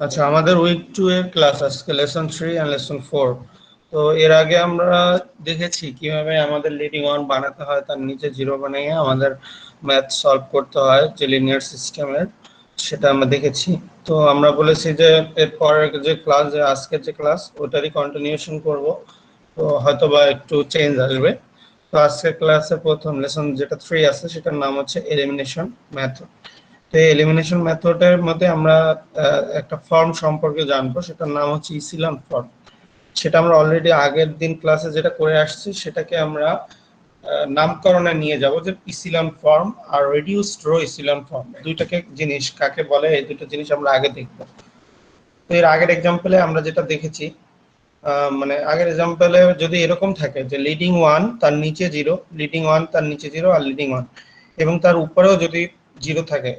আচ্ছা, আমাদের উইক 2 এর ক্লাস আজকে লেসন 3 এন্ড লেসন 4। তো এর আগে আমরা দেখেছি কিভাবে আমাদের লিডিং ওয়ান বানাতে হয়, তার নিচে জিরো বানিয়ে আমাদের ম্যাথ সলভ করতে হয় যে লিনিয়ার সিস্টেমের, সেটা আমরা দেখেছি। তো আমরা বলেছি যে এর পরের যে ক্লাস, যে আজকের যে ক্লাস, ওটারই কন্টিনিউশন করব। তো হয়তো বা একটু চেঞ্জ আসবে। তো আজকের ক্লাসে প্রথম লেসন যেটা 3 আছে সেটার নাম হচ্ছে এলিমিনেশন মেথড। তো এলিমিনেশন মেথডের মধ্যে আমরা একটা ফর্ম সম্পর্কে জানবো, সেটার নাম হচ্ছে ইসিলন ফর্ম। সেটা আমরা অলরেডি আগের দিন ক্লাসে যেটা করে আসছি সেটাকে আমরা নামকরণে নিয়ে যাব, যে ইসিলন ফর্ম আর রিডিউসড রো ইসিলন ফর্ম দুইটাকে জিনিস কাকে বলে, এই দুটো জিনিস আমরা আগে দেখব। তো এর আগের এক্সাম্পলে আমরা যেটা দেখেছি, মানে আগের এক্সাম্পলে যদি এরকম থাকে যে লিডিং ওয়ান তার নিচে জিরো, লিডিং ওয়ান তার নিচে জিরো আর লিডিং ওয়ান, এবং তার উপরেও যদি জিরো থাকে,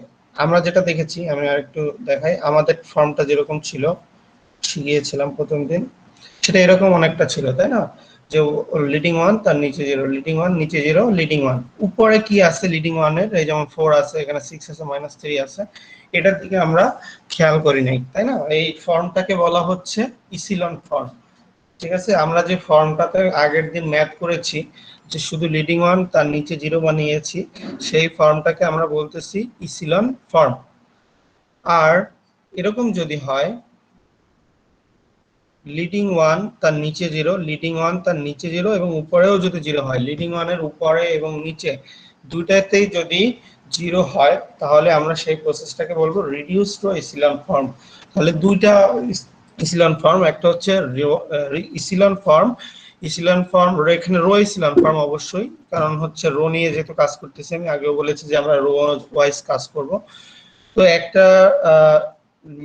আমরা যেটা দেখেছি, আমি আর একটু দেখাই, আমাদের ফর্মটা যেরকম ছিল, শিখিয়েছিলাম প্রথম দিন, সেটা এরকম অনেকটা ছিল, তাই না? যে লিডিং ওয়ান তার নিচে জিরো, লিডিং ওয়ান নিচে জিরো, লিডিং ওয়ান উপরে কি আছে লিডিং ওয়ানের, এই যেমন 4 আছে, এখানে 6 আছে, -3 আছে, এটার দিকে আমরা খেয়াল করি নাই, তাই না? এই ফর্মটাকে বলা হচ্ছে ইসিলন ফর্ম। ঠিক আছে, আমরা যে ফর্মটাতে আগের দিন ম্যাথ করেছি, যে শুধু লিডিং ওয়ান তার নিচে জিরো বানিয়েছি, সেই ফর্মটাকে আমরা বলতেছি ইসিলন ফর্ম। আর এরকম যদি হয় লিডিং ওয়ান তার নিচে জিরো, লিডিং ওয়ান তার নিচে জিরো এবং উপরেও যদি জিরো হয়, লিডিং ওয়ানের উপরে এবং নিচে দুইটাতেই যদি জিরো হয়, তাহলে আমরা সেই প্রসেসটাকে বলবো রিডিউসড রো ইসিলন ফর্ম। তাহলে দুইটা ইসিলন ফর্ম, একটা হচ্ছে ইসিলন ফর্ম, ইসিলন ফর্ম, এখানে রো ইসিলন ফর্ম অবশ্যই, কারণ হচ্ছে রো নিয়ে যেহেতু কাজ করতেছি, আমি আগেও বলেছি যে আমরা রো ওয়াইজ কাজ করব। তো একটা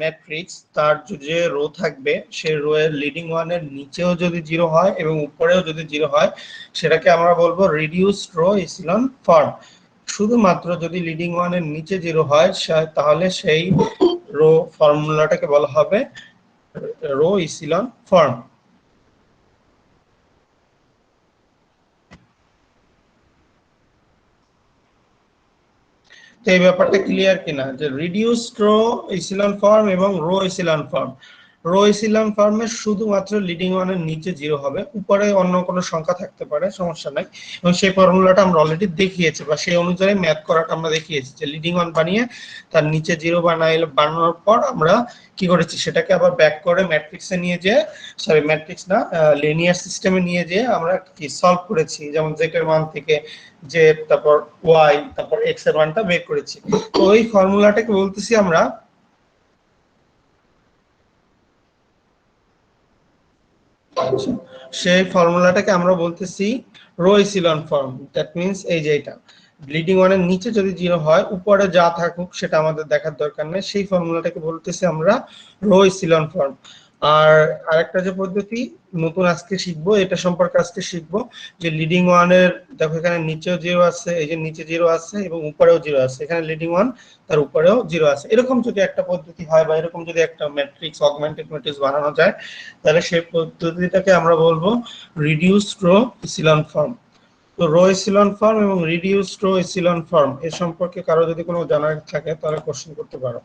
ম্যাট্রিক্স, তার যে রো থাকবে, সেই রো এর লিডিং ওয়ানের নিচেও যদি জিরো হয় এবং উপরেও যদি জিরো হয়, সেটাকে আমরা বলবো রিডিউসড রো ইসিলন ফর্ম। শুধুমাত্র যদি লিডিং ওয়ানের নিচে জিরো হয়, তাহলে সেই রো ফর্মুলাটাকে বলা হবে রো ইসিলন ফর্ম। তো এই ব্যাপারটা ক্লিয়ার কিনা, যে রিডিউসড রো ইসিলন ফর্ম এবং রো ইসিলন ফর্ম, রো ইসিলন ফর্মের শুধুমাত্র লিডিং ওয়ানের নিচে জিরো হবে, উপরে অন্য কোনো সংখ্যা থাকতে পারে, সমস্যা নাই। এবং সেই ফর্মুলাটা আমরা অলরেডি দেখিয়েছি, বা সেই অনুযায়ী ম্যাথ করাটা আমরা দেখিয়েছি, যে লিডিং ওয়ান বানিয়ে তার নিচে জিরো বানানোর পর আমরা কি করেছি, সেটাকে আবার ব্যাক করে ম্যাট্রিক্সে নিয়ে যেয়ে, সরি ম্যাট্রিক্স না, লিনিয়ার সিস্টেমে নিয়ে যেয়ে আমরা কি সলভ করেছি, যেমন জেড এর মান থেকে জেড, তারপর ওয়াই, তারপর এক্স এর মানটা বের করেছি। তো ওই ফর্মুলাটাকে বলতেছি আমরা সেই ফর্মুলাটাকে আমরা বলতেছি রো ইসিলন ফর্ম। দ্যাট মিন্স এই যে এটা লিডিং ওয়ানের নিচে যদি জিরো হয়, উপরে যা থাকুক সেটা আমাদের দেখার দরকার নেই, সেই ফর্মুলাটাকে বলতেছি আমরা রো ইসিলন ফর্ম। আর আরেকটা যে পদ্ধতি নতুন আজকে শিখবো, এটা সম্পর্কে আজকে শিখবো, যে লিডিং ওয়ানের, দেখো এখানে নিচেও জিরো আছে, এই যে নিচে জিরো আছে এবং উপরেও জিরো আছে, এখানে লিডিং ওয়ান তার উপরেও জিরো আছে, এরকম যদি একটা পদ্ধতি হয়, বা এরকম যদি একটা ম্যাট্রিক্স, অগমেন্টেড ম্যাট্রিক্স বানানো যায়, তাহলে সেই পদ্ধতিটাকে আমরা বলবো রিডিউসড রো ইসিলন ফর্ম। তো রো ইসিলন ফর্ম এবং রিডিউসড রো ইসিলন ফর্ম এর সম্পর্কে কারো যদি কোনো জানার থাকে তাহলে কোশ্চেন করতে পারো।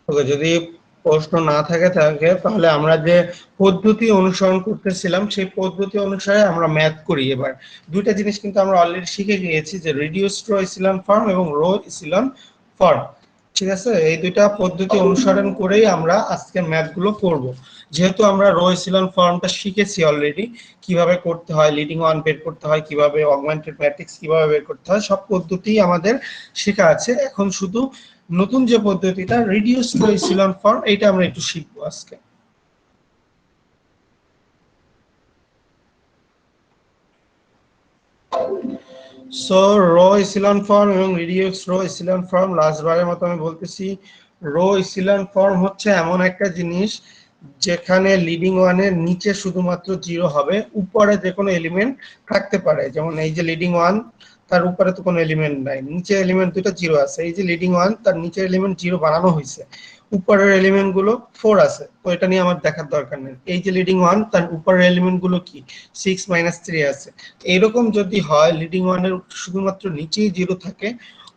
ওকে, যদি প্রশ্ন না থাকে তাহলে আমরা যে পদ্ধতি অনুসরণ করতেছিলাম, সেই পদ্ধতি অনুসারে আমরা ম্যাথ করি। এবার দুইটা জিনিস কিন্তু আমরা অলরেডি শিখে গিয়েছি, যে রিডিউসড রো ইসিলন ফর্ম এবং রো ইসিলন ফর্ম। ঠিক আছে, এই দুইটা পদ্ধতি অনুসরণ করেই আমরা আজকে ম্যাথ গুলো করব। যেহেতু আমরা রো ইসিলন ফর্মটা শিখেছি অলরেডি, কিভাবে করতে হয়, লিডিং ওয়ান বের করতে হয় কিভাবে, অগমেন্টেড ম্যাট্রিক্স কিভাবে বের করতে হয়, সব পদ্ধতি আমাদের শেখা আছে। এখন শুধু নতুন যে পদ্ধতিটা রিডিউসড রো ইসিলন ফর্ম, এটা আমরা একটু শিখবো আজকে। সো রো ইসিলন ফর্ম এবং রিডিউসড রো ইসিলন ফর্ম, লাস্টবারের মতো আমি বলতেছি, রো ইসিলন ফর্ম হচ্ছে এমন একটা জিনিস যেখানে লিডিং ওয়ানের নিচে শুধুমাত্র জিরো হবে, উপরে যে কোনো এলিমেন্ট থাকতে পারে, যেমন এই যে লিডিং ওয়ান, তার উপরে তো কোনো এলিমেন্ট নাই, নিচে এলিমেন্ট দুটো জিরো আছে, এই যে লিডিং ওয়ান তার নিচে এলিমেন্ট জিরো বানানো হয়েছে, উপরের এলিমেন্ট গুলো 4 আছে, তো এটা নিয়ে আমার দেখার দরকার নেই। এই যে লিডিং 1 তার উপরের এলিমেন্ট গুলো কি 6 - 3 আছে। এইরকম যদি হয় লিডিং 1 এর শুধুমাত্র নিচেই 0 থাকে,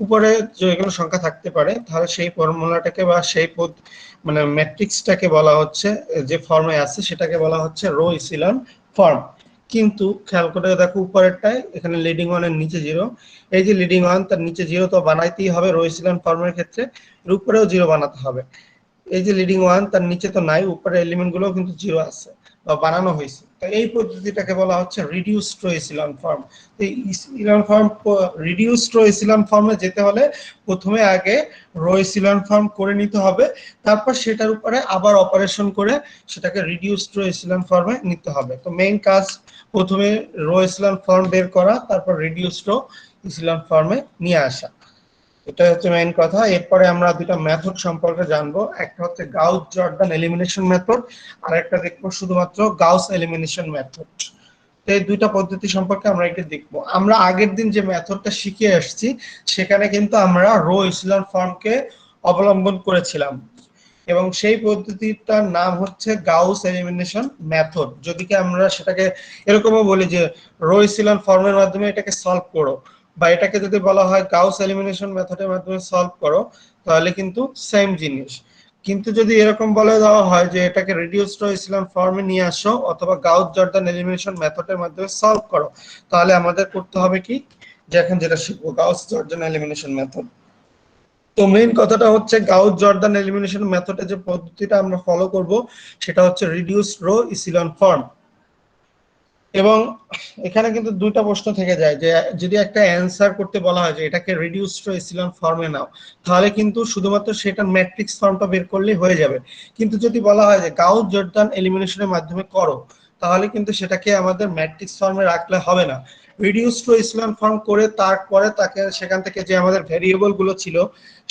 উপরে যেগুলো সংখ্যা থাকতে পারে, তাহলে সেই ফর্মুলাটাকে বা সেই মানে ম্যাট্রিক্সটাকে বলা হচ্ছে, যে ফর্মে আছে সেটাকে বলা হচ্ছে রো ইসিলন ফর্ম। কিন্তু খেয়াল করে দেখো উপরেরটায় এখানে লিডিং 1 এর নিচে 0, এই যে লিডিং 1 তার নিচে 0 তো বানাইতেই হবে রো ইসিলন ফর্মের ক্ষেত্রে, এর উপরেও 0 বানাতে হবে। এই যে লিডিং 1 তার নিচে তো নাই, উপরের এলিমেন্ট গুলো কিন্তু 0 আছে বা বানানো হয়েছে, তো এই পদ্ধতিটাকে বলা হচ্ছে রিডিউসড রো ইসিলন ফর্ম। তো এই ইসিলন ফর্ম, রিডিউসড রো ইসিলন ফর্মে যেতে হলে প্রথমে আগে রো ইসিলন ফর্ম করে নিতে হবে, তারপর সেটার উপরে আবার অপারেশন করে সেটাকে রিডিউসড রো ইসিলন ফর্মে নিতে হবে। তো মেইন কাজ প্রথমে রো ইসিলন ফর্ম বের করা, তারপর রিডিউসড রো ইসিলন ফর্মে নিয়ে আসা, এটা হচ্ছে মেইন কথা। এরপরে আমরা দুটো মেথড সম্পর্কে জানবো, একটা হচ্ছে গাউস জর্দান এলিমিনেশন মেথড, আর একটা দেখবো শুধুমাত্র গাউস এলিমিনেশন মেথড। এই দুইটা পদ্ধতি সম্পর্কে আমরা একটু দেখবো। আমরা আগের দিন যে মেথডটা শিখে আসছি সেখানে কিন্তু আমরা রো ইসিলন ফর্মকে অবলম্বন করেছিলাম, এবং সেই পদ্ধতিটার নাম হচ্ছে গাউস এলিমিনেশন মেথড। যদি কি আমরা সেটাকে এরকমও বলি যে রো ইসিলন ফর্মের মাধ্যমে এটাকে সলভ করো, বা এটাকে যদি বলা হয় গাউস এলিমিনেশন মেথডের মাধ্যমে সলভ করো, তাহলে কিন্তু সেম জিনিস। কিন্তু যদি এরকম বলে দেওয়া হয় যে এটাকে রিডিউসড রো ইসিলন ফর্মে নিয়ে আসো অথবা গাউস জর্দান এলিমিনেশন মেথডের মাধ্যমে সলভ করো, তাহলে আমাদের করতে হবে কি, যে এখন যেটা শিখবো গাউস জর্দান এলিমিনেশন মেথড। তো মেইন কথাটা হচ্ছে গাউস জর্দান এলিমিনেশন মেথডে যে পদ্ধতিটা আমরা ফলো করব সেটা হচ্ছে রিডিউসড রো ইসিলন ফর্ম। এবং এখানে কিন্তু দুইটা প্রশ্ন থেকে যায়, যে যদি একটা অ্যানসার করতে বলা হয় যে এটাকে রিডিউসড রো ইসিলন ফর্মে নাও, তাহলে কিন্তু শুধুমাত্র সেটা ম্যাট্রিক্স ফর্মটা বের করলেই হয়ে যাবে। কিন্তু যদি বলা হয় যে গাউস জর্দান এলিমিনেশনের মাধ্যমে করো, তাহলে কিন্তু সেটাকে আমাদের ম্যাট্রিক্স ফর্মে রাখলে হবে না। রিডিউসড টু ইসলাম ফর্ম করে তারপরে তাকে সেখান থেকে যে আমাদের ভেরিয়েবল গুলো ছিল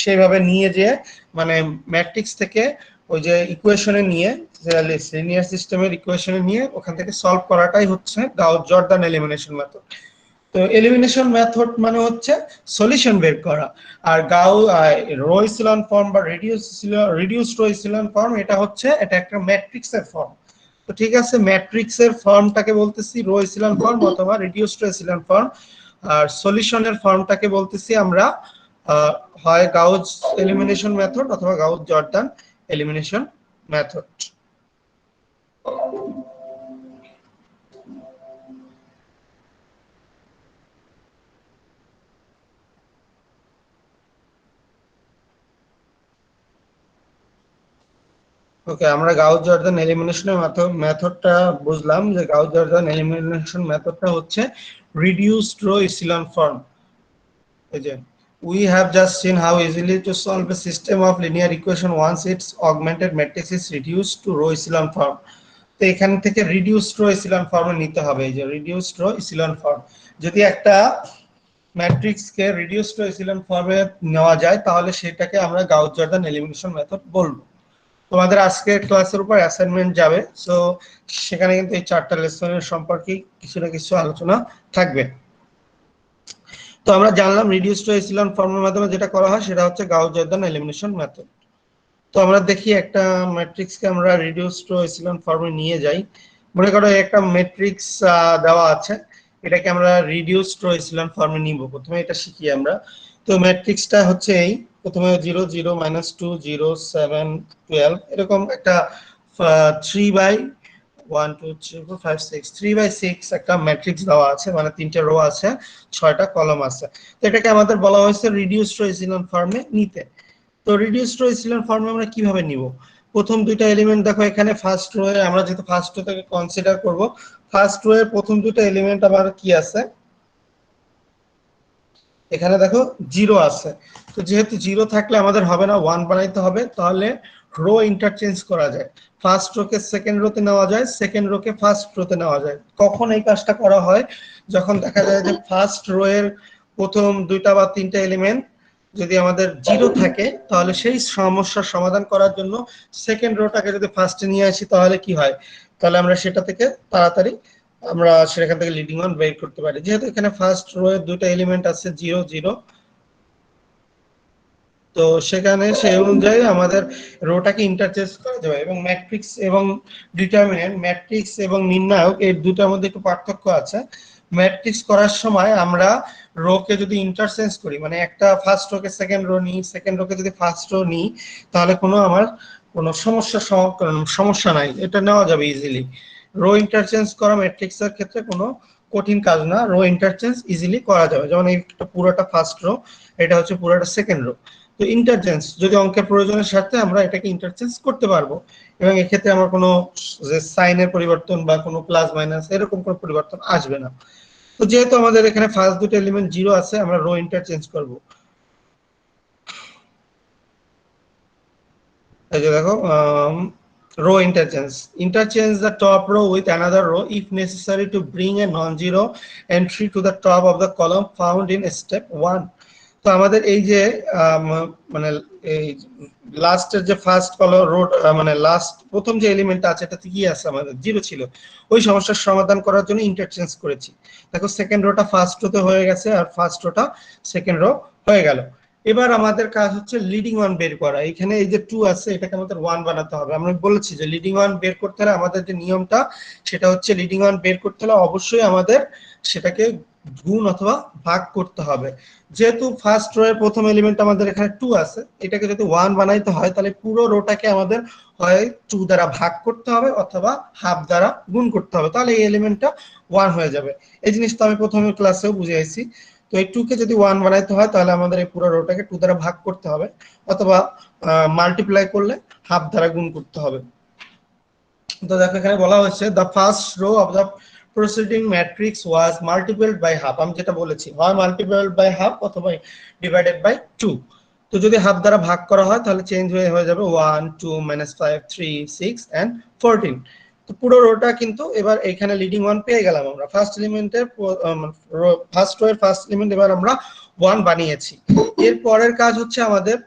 সেইভাবে নিয়ে যে মানে ম্যাট্রিক্স থেকে ওই যে ইকুয়েশনে নিয়ে, লিনিয়ার সিস্টেমের ইকুয়েশনে নিয়ে ওখান থেকে সলভ করাটাই হচ্ছে গাউস জর্দান এলিমিনেশন মেথড। তো এলিমিনেশন মেথড মানে হচ্ছে সলিউশন বের করা, আর রো ইসিলন ফর্ম বা রিডিউসড রো ইসিলন ফর্ম এটা একটা ম্যাট্রিক্সের ফর্ম। তো ঠিক আছে, ম্যাট্রিক্সের ফর্মটাকে বলতেছি রো ইসিলন ফর্ম অথবা রিডিউসড রো ইসিলন ফর্ম, আর সলিউশনের ফর্মটাকে বলতেছি আমরা হয় গাউস এলিমিনেশন মেথড অথবা গাউস জর্দান এলিমিনেশন মেথড। ওকে, আমরা গাউস জর্দান এলিমিনেশনের মেথডটা বুঝলাম, যে গাউস জর্দান এলিমিনেশন মেথডটা হচ্ছে রিডিউসড রো ইসিলন ফর্ম। এই যে we have just seen how easily to solve a system of linear equation once its augmented matrix is reduced to row echelon form। তো এখান থেকে reduced rho ইসিলন ফর্মে নিতে হবে। এই যে রিডিউসড রো ইসিলন ফর্ম, যদি একটা ম্যাট্রিক্সকে রিডিউসড রো ইসিলন ফর্মে নেওয়া যায় তাহলে সেটাকে আমরা গাউস জর্দান এলিমিনেশন মেথড বলবো। তোমাদের আজকের ক্লাসের উপর অ্যাসাইনমেন্ট যাবে, সো সেখানে কিন্তু এই চারটা লেসনের সম্পর্কে কিছু না কিছু আলোচনা থাকবে। তো আমরা জানলাম রিডিউসড টু এসিলন ফর্মের মাধ্যমে যেটা করা হয় সেটা হচ্ছে গাউস জর্দান এলিমিনেশন মেথড। তো আমরা দেখি একটা ম্যাট্রিক্সকে আমরা রিডিউসড টু এসিলন ফর্মে নিয়ে যাই। মনে করো একটা ম্যাট্রিক্স দেওয়া আছে, এটাকে আমরা রিডিউসড টু এসিলন ফর্মে নিব। প্রথমে এটা শিখি আমরা। তো ম্যাট্রিক্সটা হচ্ছে এই, প্রথমে 0 0 -2 0 7 12 এরকম একটা 3/1 2 3 4 5 6 একটা ম্যাট্রিক্স দেওয়া আছে, মানে 3টে রো আছে, 6টা কলাম আছে। তো এটাকে আমাদের বলা হয়েছে রিডিউসড টু এসিলন ফর্মে নিতে। তো রিডিউসড রো ইসিলন ফর্মে আমরা কিভাবে নিব? প্রথম দুইটা এলিমেন্ট দেখো, এখানে ফার্স্ট রো এ আমরা যেহেতু ফার্স্ট রো থেকে কনসিডার করব, ফার্স্ট রো এর প্রথম দুটো এলিমেন্ট আমার কি আছে, এখানে দেখো 0 আছে। তো যেহেতু 0 থাকলে আমাদের হবে না, 1 বানাইতে হবে, তাহলে রো ইন্টারচেঞ্জ করা যায়। ফার্স্ট রোকে সেকেন্ড রোতে নেওয়া যায়, সেকেন্ড রোকে ফার্স্ট রোতে নেওয়া যায়। কখন এই কাজটা করা হয়? যখন দেখা যায় যে ফার্স্ট রো এর প্রথম দুইটা বা তিনটা এলিমেন্ট যদি আমাদের 0 থাকে, তাহলে সেই সমস্যার সমাধান করার জন্য সেকেন্ড রোটাকে যদি ফার্স্টে নিয়ে আসি তাহলে কি হয়, তাহলে আমরা সেটা থেকে তাড়াতাড়ি আমরা সেখান থেকে লিডিং ওয়ান বের করতে পারি। যেহেতু এখানে ফার্স্ট রো এর দুইটা এলিমেন্ট আছে 0 0, তো সেখানে সেই অনুযায়ী আমাদের রোটাকে ইন্টারচেঞ্জ করা যাবে। এবং ম্যাট্রিক্স এবং ডিটারমিনেন্ট, ম্যাট্রিক্স এবং নির্ণায়ক এই দুটার মধ্যে একটু পার্থক্য আছে। ম্যাট্রিক্স করার সময় আমরা রোকে যদি ইন্টারচেঞ্জ করি, মানে একটা ফার্স্ট রোকে সেকেন্ড রো নিই, সেকেন্ড রোকে যদি ফার্স্ট রো নিই, তাহলে আমার কোনো সমস্যা নাই, এটা নেওয়া যাবে ইজিলি। রো ইন্টারচেঞ্জ করা ম্যাট্রিক্সের ক্ষেত্রে কোনো কঠিন কাজ না, রো ইন্টারচেঞ্জ ইজিলি করা যাবে। যেমন এইটা পুরোটা ফার্স্ট রো, এটা হচ্ছে পুরোটা সেকেন্ড রো। তো ইন্টারচেঞ্জ যদি অঙ্কের প্রয়োজনের স্বার্থে আমরা এটাকে ইন্টারচেঞ্জ করতে পারবো, এবং এক্ষেত্রে আমার কোনো যে সাইনের পরিবর্তন বা কোনো প্লাস মাইনাস এরকম কোনো পরিবর্তন আসবে না। তো যেহেতু আমাদের এখানে ফার্স্ট দুটো এলিমেন্ট জিরো আছে, আমরা রো ইন্টারচেঞ্জ করব। এই যে দেখো, row interchange the top row with another row if necessary to bring a non-zero entry to the top of the column found in step 1. তো আমাদের এই যে মানে এই লাস্টের যে ফার্স্ট কলাম রো, মানে লাস্ট প্রথম যে এলিমেন্টটা আছে এটাতে কি আছে, আমাদের জিরো ছিল, ওই সমস্যার সমাধান করার জন্য ইন্টারচেঞ্জ করেছি। দেখো সেকেন্ড রোটা ফার্স্ট রোতে হয়ে গেছে আর ফার্স্ট রোটা সেকেন্ড রো হয়ে গেল। এবার আমাদের কাজ হচ্ছে লিডিং ওয়ান বের করা। এখানে এই যে 2 আছে এটাকে আমাদের 1 বানাতে হবে। আমরা বলেছি যে লিডিং ওয়ান বের করতে হলে আমাদের যে নিয়মটা সেটা হচ্ছে লিডিং ওয়ান বের করতে হলে অবশ্যই আমাদের সেটাকে গুণ অথবা ভাগ করতে হবে। যেহেতু ফার্স্ট রো এর প্রথম এলিমেন্ট আমাদের এখানে 2 আছে, এটাকে যদি 1 বানাইতে হয় তাহলে পুরো রোটাকে আমাদের হয় 2 দ্বারা ভাগ করতে হবে অথবা হাফ দ্বারা গুণ করতে হবে, তাহলে এই এলিমেন্টটা 1 হয়ে যাবে। এই জিনিসটা আমি প্রথমে ক্লাসেও বুঝিয়েছি। তো এই 2 কে যদি 1 বানাইতে হয় তাহলে আমাদের এই পুরো রোটাকে 2 দ্বারা ভাগ করতে হবে অথবা মাল্টিপ্লাই করলে হাফ দ্বারা গুণ করতে হবে। তো দেখো এখানে বলা হয়েছে the first row of the preceding matrix was multiplied by half। আমি যেটা বলেছি হয় multiplied by half অথবা divided by 2। তো যদি হাফ দ্বারা ভাগ করা হয় তাহলে চেঞ্জ হয়ে যাবে 1 2 -5 3 6 and 14। তো পুরো রোটা কিন্তু এবার এখানে লিডিং ওয়ান পেয়ে গেলাম আমরা। ফার্স্ট এলিমেন্টের ফার্স্ট রো এর ফার্স্ট এলিমেন্ট এবার আমরা 1 বানিয়েছি। এর পরের কাজ হচ্ছে আমাদের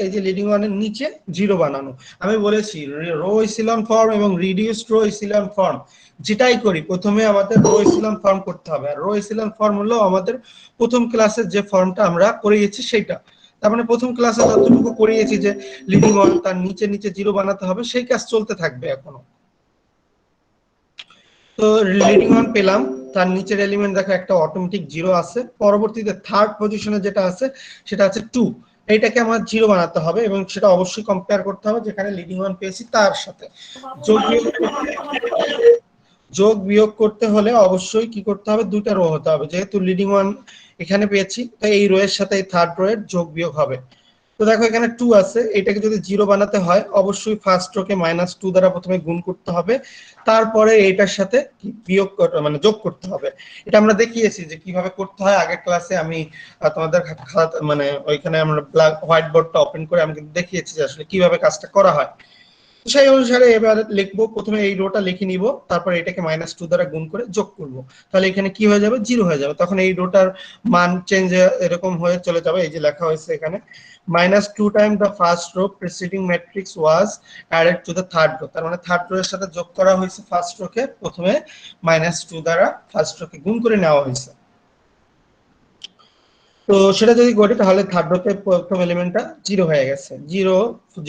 এই যে লিডিং ওয়ানের নিচে জিরো বানানো। আমি বলেছি রো ইসিলন ফর্ম এবং রিডিউসড রো ইসিলন ফর্ম যেটাই করি প্রথমে আমাদের রো ইসিলন ফর্ম করতে হবে। আর রো ইসিলন ফর্ম হলো আমাদের প্রথম ক্লাসের যে ফর্মটা আমরা করিয়েছি সেটা। তার মানে প্রথম ক্লাসে যতটুকু করিয়েছি যে লিডিং ওয়ান তার নিচে নিচে জিরো বানাতে হবে, সেই কাজ চলতে থাকবে এখনো। তো লিডিং ওয়ান পেলাম, তার নিচের এলিমেন্ট দেখো একটা অটোমেটিক জিরো আছে। পরবর্তীতে থার্ড পজিশনে যেটা আছে সেটা আছে 2, এইটাকে আমার জিরো বানাতে হবে এবং সেটা অবশ্যই কম্পেয়ার করতে হবে যেখানে লিডিং ওয়ান পেয়েছি তার সাথে। যোগ বিয়োগ করতে হলে অবশ্যই কি করতে হবে, দুইটা রো হতে হবে। যেহেতু লিডিং ওয়ান এখানে পেয়েছি তাই এই রো এর সাথে এই থার্ড রো এর যোগ বিয়োগ হবে। তো দেখো এখানে 2 আছে, এটাকে যদি জিরো বানাতে হয় অবশ্যই ফার্স্ট রোকে -2 দ্বারা প্রথমে গুণ করতে হবে, তারপরে এইটার সাথে বিয়োগ মানে যোগ করতে হবে। এটা আমরা দেখিয়েছি যে কিভাবে করতে হয় আগের ক্লাসে। আমি তোমাদের মানে ওইখানে আমরা হোয়াইট বোর্ডটা ওপেন করে আমি কিন্তু দেখিয়েছি যে আসলে কিভাবে কাজটা করা হয়। সেই অনুসারে এবার লিখবো, প্রথমে এই রোটা লিখে নিব, তারপর এটাকে -2 দ্বারা গুণ করে যোগ করব। তাহলে এখানে কি হয়ে যাবে, জিরো হয়ে যাবে। তখন এই রোটার মান চেঞ্জ এরকম হয়ে চলে যাবে। এই যে লেখা হয়েছে এখানে -2 times the first row preceding matrix was added to the third row। তার মানে থার্ড রো এর সাথে যোগ করা হয়েছে ফার্স্ট রোকে, প্রথমে -2 দ্বারা ফার্স্ট রোকে গুণ করে নেওয়া হয়েছে। তো সেটা যদি করি তাহলে থার্ড রোতে প্রথম এলিমেন্টটা জিরো হয়ে গেছে, 0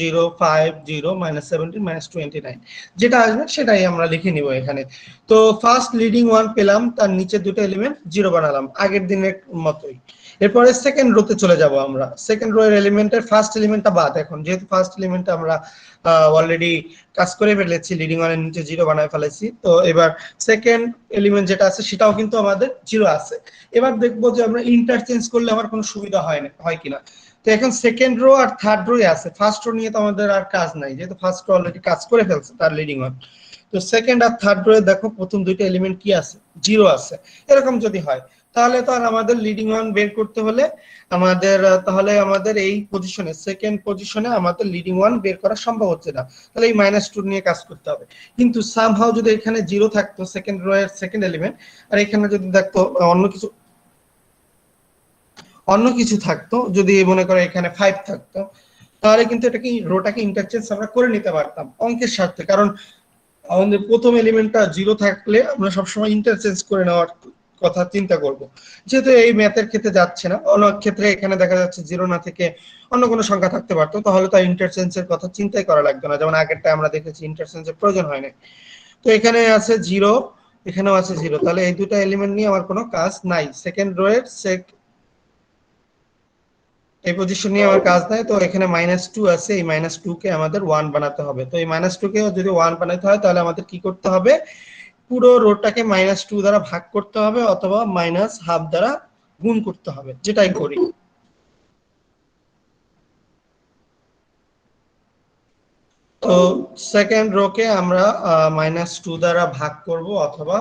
0 5 0 -17 -29 যেটা আসবে সেটাই আমরা লিখে নিব এখানে। তো ফার্স্ট লিডিং ওয়ান পেলাম, তার নিচে দুটো এলিমেন্ট জিরো বানালাম আগের দিনের মতোই। এরপরে সেকেন্ড রোতে চলে যাব আমরা। সেকেন্ড রো এর এলিমেন্টের ফার্স্ট এলিমেন্টটা বাদ, এখন যেহেতু ফার্স্ট এলিমেন্টটা আমরা অলরেডি কাজ করে ফেলেছি, লিডিং ওয়ানের নিচে জিরো বানায় ফেলেছি। তো এবার সেকেন্ড এলিমেন্ট যেটা আছে সেটাও কিন্তু আমাদের জিরো আছে। এবার দেখবো যে আমরা ইন্টারচেঞ্জ করলে আমার কোনো সুবিধা হয় কিনা। তো এখন সেকেন্ড রো আর থার্ড রো আছে, ফার্স্ট রো নিয়ে তো আমাদের আর কাজ নাই, যেহেতু ফার্স্ট রো অলরেডি কাজ করে ফেলছে তার লিডিং ওয়ান। তো সেকেন্ড আর থার্ড রো দেখো প্রথম দুইটা এলিমেন্ট কি আছে, জিরো আছে। এরকম যদি হয় তাহলে তো আর আমাদের লিডিং ওয়ান বের করতে হলে তাহলে আমাদের এই পজিশনে সেকেন্ড পজিশনে আমাদের লিডিং ওয়ান বের করা সম্ভব হচ্ছে না, তাহলে এই -2 নিয়ে কাজ করতে হবে। কিন্তু সামহাউ যদি এখানে জিরো থাকতো সেকেন্ড রো এর সেকেন্ড এলিমেন্ট, আর এখানে যদি দেখতো অন্য কিছু থাকতো, যদি মনে করে এখানে 5 থাকতো, তাহলে কিন্তু এটাকে রোটাকে ইন্টারচেঞ্জ আমরা করে নিতে পারতাম অঙ্কের স্বার্থে। কারণ আমাদের প্রথম এলিমেন্টটা জিরো থাকলে আমরা সবসময় ইন্টারচেঞ্জ করে নেওয়ার কথা চিন্তা করব। যেহেতু এই ম্যাথের ক্ষেত্রে যাচ্ছে না, অন্য ক্ষেত্রে এখানে দেখা যাচ্ছে 0 না থেকে অন্য কোনো সংখ্যা থাকতে পারতো, তাহলে তো ইন্টারচেঞ্জের কথা চিন্তাই করা লাগতো না, যেমন আগেরটা আমরা দেখেছি ইন্টারচেঞ্জের প্রয়োজন হয় না। তো এখানে আছে 0, এখানেও আছে 0, তাহলে এই দুটো এলিমেন্ট নিয়ে আমার কোনো কাজ নাই। সেকেন্ড রো এর এই পজিশন নিয়ে আমার কাজ নাই। তো এখানে -2 আছে, এই -2 কে আমাদের 1 বানাতে হবে। তো এই -2 কে যদি 1 বানাতে হয় তাহলে আমাদের কি করতে হবে, পুরো রোটাকে -2 দ্বারা ভাগ করতে হবে অথবা -12 দ্বারা গুণ করতে হবে, যেটাই করি। তো সেকেন্ড রো কে আমরা -2 দ্বারা ভাগ করব অথবা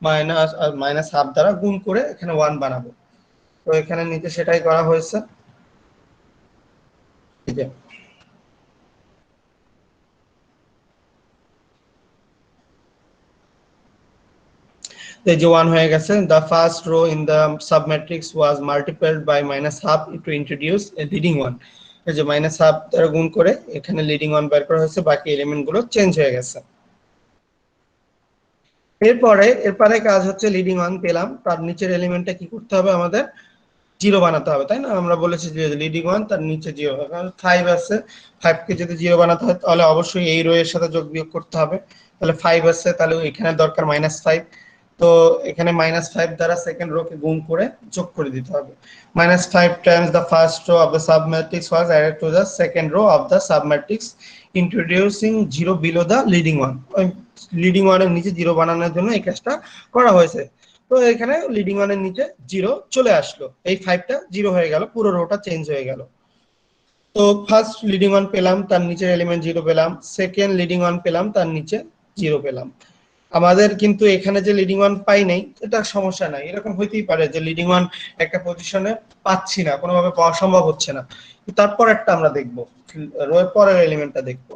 -12 দ্বারা গুণ করে এখানে 1 বানাবো। তো এখানে নিচে সেটাই করা হয়েছে। ঠিক আছে, এই যে 1 হয়ে গেছে। The first row in the submatrix was multiplied by -12 to introduce a leading one. এই যে -12 দ্বারা গুণ করে এখানে লিডিং ওয়ান বের করা হয়েছে, বাকি এলিমেন্ট গুলো চেঞ্জ হয়ে গেছে। এরপরে কাজ হচ্ছে লিডিং ওয়ান পেলাম, তার নিচের এলিমেন্টটা কি করতে হবে, আমাদের 0 বানাতে হবে, তাই না? আমরা বলেছি যে লিডিং ওয়ান তার নিচে 0, কারণ 5 আছে, 5 কে যদি 0 বানাতে হয় তাহলে অবশ্যই এই রো এর সাথে যোগ বিয়োগ করতে হবে। তাহলে 5 আছে, তাহলে এখানে দরকার -5। তো এখানে -5 দ্বারা সেকেন্ড রো কে গুণ করে যোগ করে দিতে হবে। -5 Times the first rho of the submatrix was added to the second rho of the submatrix introducing 0 below the leading one. ওই লিডিং ওয়ানের নিচে 0 বানানোর জন্য এই কাজটা করা হয়েছে। তো এখানে লিডিং ওয়ানের নিচে 0 চলে আসলো, এই 5টা 0 হয়ে গেল, পুরো রোটা চেঞ্জ হয়ে গেল। তো ফার্স্ট লিডিং ওয়ান পেলাম, তার নিচের এলিমেন্ট 0 পেলাম, সেকেন্ড লিডিং ওয়ান পেলাম, তার নিচে 0 পেলাম। আমাদের কিন্তু এখানে যে লিডিং ওয়ান পাই নাই, এটা সমস্যা নাই। এরকম হইতেই পারে যে লিডিং ওয়ান একটা পজিশনে পাচ্ছি না, কোনোভাবে পাওয়া সম্ভব হচ্ছে না, তারপর একটা আমরা দেখবো, রো এর পরের এলিমেন্টটা দেখবো।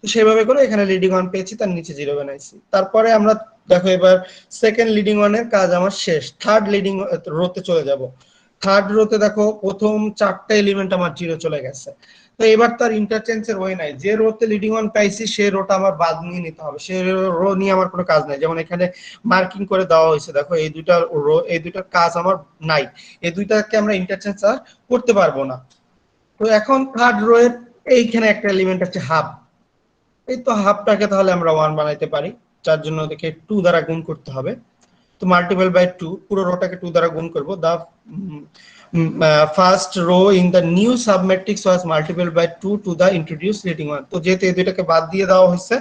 তো সেভাবে করে এখানে লিডিং ওয়ান পেয়েছি, তার নিচে 0 বানাইছি। তারপরে আমরা দেখো এবার সেকেন্ড লিডিং ওয়ানের কাজ আমার শেষ, থার্ড লিডিং রোতে চলে যাব। থার্ড রোতে দেখো প্রথম 4টা এলিমেন্ট আমার 0 চলে গেছে। তো এবার তার ইন্টারচেঞ্জের ওয়ে নাই, যে রোতে লিডিং ওয়ান পাইছি সেই রোটা আমার বাদ নিয়ে নিতে হবে, সেই রো নিয়ে আমার কোনো কাজ নাই। যেমন এখানে মার্কিং করে দেওয়া হয়েছে, দেখো এই দুইটা রো, এই দুইটার কাজ আমার নাই, এই দুইটাকে আমরা ইন্টারচেঞ্জ আর করতে পারবো না। তো এখন থার্ড রো এর এইখানে একটা এলিমেন্ট আছে হাফ, এই তো হাফটাকে তাহলে আমরা 1 বানাইতে পারি, যার জন্য ওদেরকে 2 দ্বারা গুণ করতে হবে। তো মাল্টিপল বাই 2, পুরো রোটাকে 2 দ্বারা গুণ করব। The first row in the new submatrix was multiple by 2 to the introduce leading one. তো যেহেতু এই দুইটাকে বাদ দিয়ে দেওয়া হয়েছে,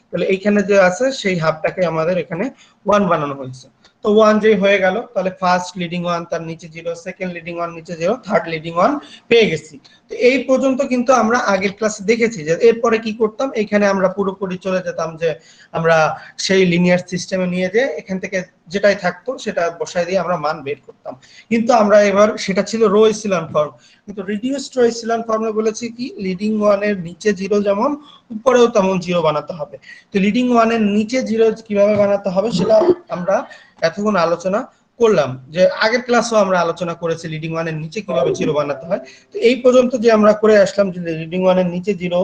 তাহলে এইখানে যে আছে সেই হাফটাকে আমাদের এখানে 1 বানানো হয়েছে। তো 1 যেই হয়ে গেল, তাহলে ফার্স্ট লিডিং ওয়ান তার নিচে 0, সেকেন্ড লিডিং ওয়ান নিচে 0, থার্ড লিডিং ওয়ান পেয়ে গেছি। তো এই পর্যন্ত কিন্তু আমরা আগের ক্লাসে দেখেছি যে এরপরে কি করতাম, এখানে আমরা পুরোপুরি চলে যেতাম যে আমরা সেই লিনিয়ার সিস্টেমে নিয়ে যে এখান থেকে যেটাই থাকতো সেটা বসাই দিয়ে আমরা মান বের করতাম। কিন্তু আমরা এবার, সেটা ছিল রো এসিলন ফর্ম, কিন্তু রিডিউসড রো এসিলন ফর্মে বলেছি কি লিডিং ওয়ানের নিচে 0 যেমন উপরেও তেমন 0 বানাতে হবে। তো লিডিং ওয়ানের নিচে 0 কিভাবে বানাতে হবে সেটা আমরা এতক্ষণ আলোচনা করলাম, যে আগের ক্লাসও আমরা আলোচনা করেছি লিডিং ওয়ানের নিচে কিভাবে 0 বানাতে হয়। তো এই পর্যন্ত যে আমরা করে আসলাম যে লিডিং ওয়ানের নিচে 0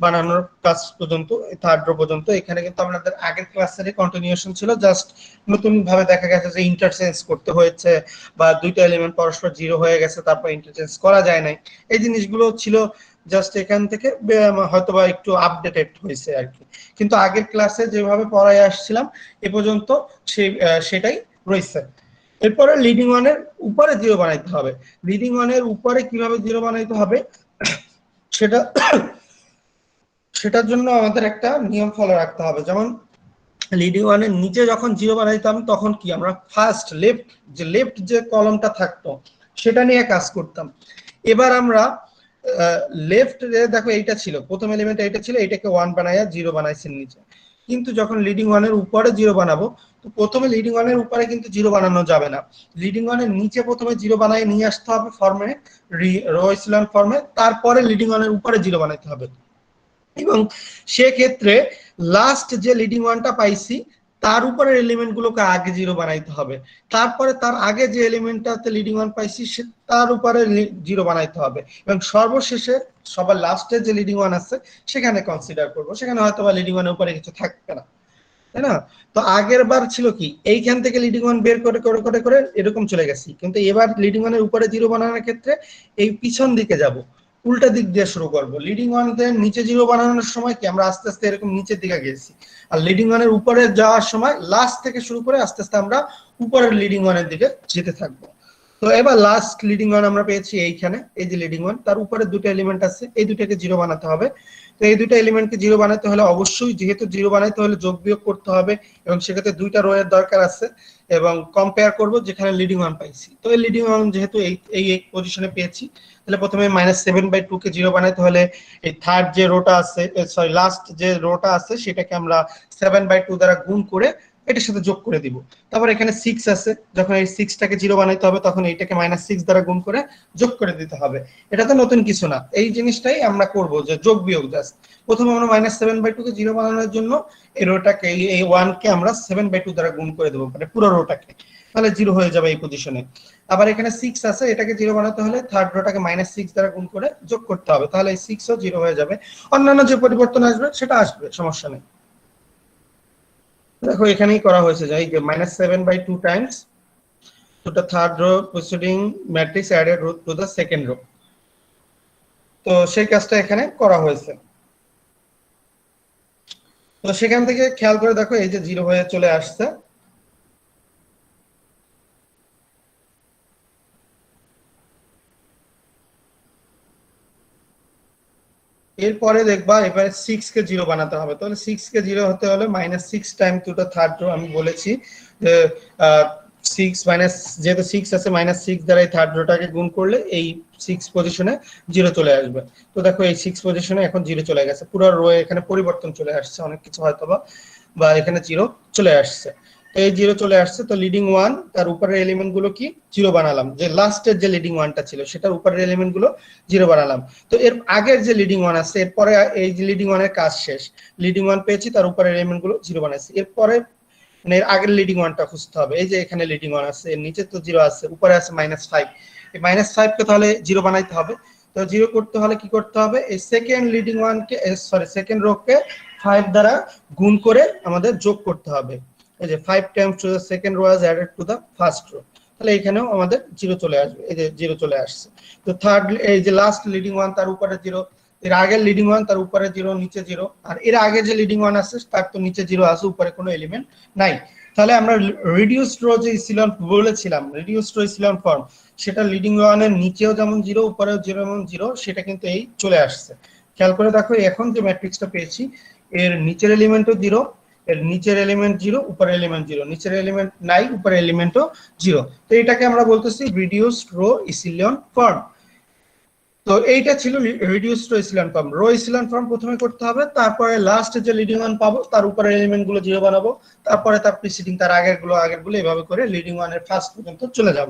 বানানোর কাজ পর্যন্ত, থার্ড রো পর্যন্ত, এখানে কিন্তু আমাদের আগের ক্লাসের কন্টিনিউশন ছিল, জাস্ট নতুন ভাবে দেখা গেছে যে ইন্টারচেঞ্জ করতে হয়েছে, বা দুইটা এলিমেন্ট পরস্পর 0 হয়ে গেছে তারপর ইন্টারচেঞ্জ করা যায় নাই, এই জিনিসগুলো ছিল জাস্ট এখান থেকে হয়তোবা একটু আপডেটেড হয়েছে আর কি। কিন্তু আগের ক্লাসে যেভাবে পড়ায় আসছিলাম এ পর্যন্ত সেটাই রয়েছে। এরপরে লিডিং ওয়ানের উপরে 0 বানাইতে হবে। লিডিং ওয়ানের উপরে কিভাবে 0 বানাইতে হবে সেটা সেটার জন্য আমাদের একটা নিয়ম ফলো রাখতে হবে। যেমন লিডিং ওয়ানের নিচে যখন 0 বানাইতাম তখন কি আমরা ফার্স্ট লেফট যে কলমটা থাকতো সেটা নিয়ে কাজ করতাম। এবার আমরা লেফট, দেখো এইটা ছিল প্রথম এলিমেন্ট, এইটা ছিল, এটাকে 1 বানাইয়া 0 বানাইছেন নিচে। কিন্তু যখন লিডিং ওয়ানের উপরে 0 বানাবো, তো প্রথমে লিডিং ওয়ানের উপরে কিন্তু 0 বানানো যাবে না, লিডিং ওয়ানের নিচে প্রথমে 0 বানাই নিয়ে আসতে হবে ফর্মে, রো এসিলন ফর্মে, তারপরে লিডিং ওয়ানের উপরে 0 বানাইতে হবে। এবং সেক্ষেত্রে লাস্ট যে লিডিং ওয়ানটা পাইছি তার উপরের এলিমেন্ট গুলোকে আগে 0 বানাইতে হবে, তারপরে তার আগে যে এলিমেন্টটাতে লিডিং ওয়ান পাইছি তার উপরে 0 বানাইতে হবে, এবং সর্বশেষে সবার লাস্টে যে লিডিং ওয়ান আছে সেখানে কনসিডার করব, সেখানে হয়তো বা লিডিং ওয়ানের উপরে কিছু থাকবে না। তাই না? তো আগের বার ছিল কি এইখান থেকে লিডিং ওয়ান বের করে করে করে করে এরকম চলে গেছি, কিন্তু এবার লিডিং ওয়ানের উপরে জিরো বানানোর ক্ষেত্রে এই পিছন দিকে যাব, উল্টা দিক দিয়ে শুরু করব। লিডিং ওয়ান এর নিচে জিরো বানানোর সময় কি আমরা আস্তে আস্তে এরকম নিচের দিকে গেছি, আর লিডিং ওয়ানের উপরে যাওয়ার সময় লাস্ট থেকে শুরু করে আস্তে আস্তে আমরা উপরের লিডিং ওয়ানের দিকে যেতে থাকবো। তো এবার লাস্ট লিডিং ওয়ান আমরা পেয়েছি এইখানে, এই যে লিডিং ওয়ান, তার উপরে দুটো এলিমেন্ট আছে, এই দুটোকে জিরো বানাতে হবে। তো এই দুটো এলিমেন্টকে জিরো বানাতে হলে অবশ্যই, যেহেতু জিরো বানাইতে হলে যোগ বিয়োগ করতে হবে, এবং সেক্ষেত্রে দুইটা রো এর দরকার আছে, এবং কম্পেয়ার করব যেখানে লিডিং ওয়ান পাইছি। তো এই লিডিং ওয়ান যেহেতু এই এই পজিশনে পেয়েছি, তাহলে প্রথমে -7/2 কে জিরো বানাইতে হলে এই থার্ড যে রোটা আছে, সরি লাস্ট যে রোটা আছে সেটাকে আমরা 7/2 দ্বারা গুণ করে এটার সাথে যোগ করে দিব। তারপর এখানে 6 আছে, যখন এই 6টাকে জিরো বানাইতে হবে তখন এইটাকে -6 দ্বারা গুণ করে যোগ করে দিতে হবে। এটা তো নতুন কিছু না, এই জিনিসটাই আমরা করব যে যোগ বিয়োগ জাস্ট। প্রথমে আমরা -7/2 কে জিরো বানানোর জন্য এই রোটাকে, এই 1 কে আমরা 7/2 দ্বারা গুণ করে দেব, মানে পুরো রোটাকে, তাহলে জিরো হয়ে যাবে এই পজিশনে। আবার এখানে 6 আছে, এটাকে জিরো বানাতে হলে থার্ড রোটাকে -6 দ্বারা গুণ করে যোগ করতে হবে, তাহলে এই 6 ও জিরো হয়ে যাবে। অন্যান্য যে পরিবর্তন আসবে সেটা আসবে, সমস্যা নেই। দেখো এখানেই করা হয়েছে যে -7/2 Times to the third row preceding matrix added to the second row। তো সেই কাজটা এখানে করা হয়েছে। তো সেখান থেকে খেয়াল করে দেখো এই যে জিরো হয়ে চলে আসছে। এরপরে দেখবা এবারে 6 কে জিরো বানাতে হবে, তাহলে 6 কে জিরো হতে হলে -6 time to the third rho. আমি বলেছি যে 6 মাইনাস, যেহেতু 6 আছে, -6 দ্বারা এই থার্ড রোটাকে গুণ করলে এই 6 পজিশনে জিরো চলে আসবে। তো দেখো এই 6 পজিশনে এখন জিরো চলে গেছে, পুরো রো এখানে পরিবর্তন চলে আসছে, অনেক কিছু হয়তো বা এখানে জিরো চলে আসছে। তো এই জিরো চলে আসছে, তো লিডিং ওয়ান তার উপরের এলিমেন্ট গুলো কি জিরো বানালাম, যে লাস্টের যে লিডিং ওয়ানটা ছিল সেটার উপরের এলিমেন্ট গুলো জিরো বানালাম। তো এর আগের যে লিডিং ওয়ান আছে, এরপরে এই যে লিডিং ওয়ানের কাজ শেষ, লিডিং ওয়ান পেয়েছি, তার উপরের এলিমেন্ট গুলো জিরো বানাইছি। এরপরে মানে এর আগের লিডিং ওয়ানটা খুঁজতে হবে, এই যে এখানে লিডিং ওয়ান আছে, এর নিচে তো জিরো আছে, উপরে আছে -5, এই -5 কে তাহলে জিরো বানাইতে হবে। তো জিরো করতে হলে কি করতে হবে, এই সেকেন্ড লিডিং ওয়ানকে, সরি সেকেন্ড রো কে 5 দ্বারা গুণ করে আমাদের যোগ করতে হবে। এই যে 5 Times to the second rho is added to the first rho, তাহলে এখানেও আমাদের জিরো চলে আসবে, এই যে জিরো চলে আসছে। তো থার্ড, এই যে লাস্ট লিডিং ওয়ান তার উপরে জিরো, এর আগের লিডিং ওয়ান তার উপরে জিরো, নিচে জিরো, আর এর আগে যে লিডিং ওয়ান আছে তার তো নিচে জিরো আছে, উপরে কোনো এলিমেন্ট নাই। তাহলে আমরা রিডিউসড রো যে ইসিলন বলেছিলাম, রিডিউসড রো ইসিলন ফর্ম, সেটা লিডিং ওয়ানের নিচেও যেমন জিরো, উপরেও যেমন জিরো, সেটা কিন্তু এই চলে আসছে। খেয়াল করে দেখো এখন যে ম্যাট্রিক্সটা পেয়েছি, এর নিচের এলিমেন্টও জিরো, এর নিচের এলিমেন্ট জিরো, উপরের এলিমেন্ট জিরো, নিচের এলিমেন্ট নাই, উপরের এলিমেন্টও জিরো। তো এটাকে আমরা বলতেছি রিডিউসড রো ইসিলিয়ন ফর্ম। তো এইটা ছিল reduced row echelon form. Row echelon form প্রথমে করতে হবে, তারপরে লাস্ট যে লিডিং ওয়ান পাবো তার উপরের এলিমেন্ট গুলো জিরো বানাবো, তারপরে তার প্রিসিডিং, তার আগের গুলো এভাবে করে লিডিং ওয়ানের ফার্স্ট পর্যন্ত চলে যাব।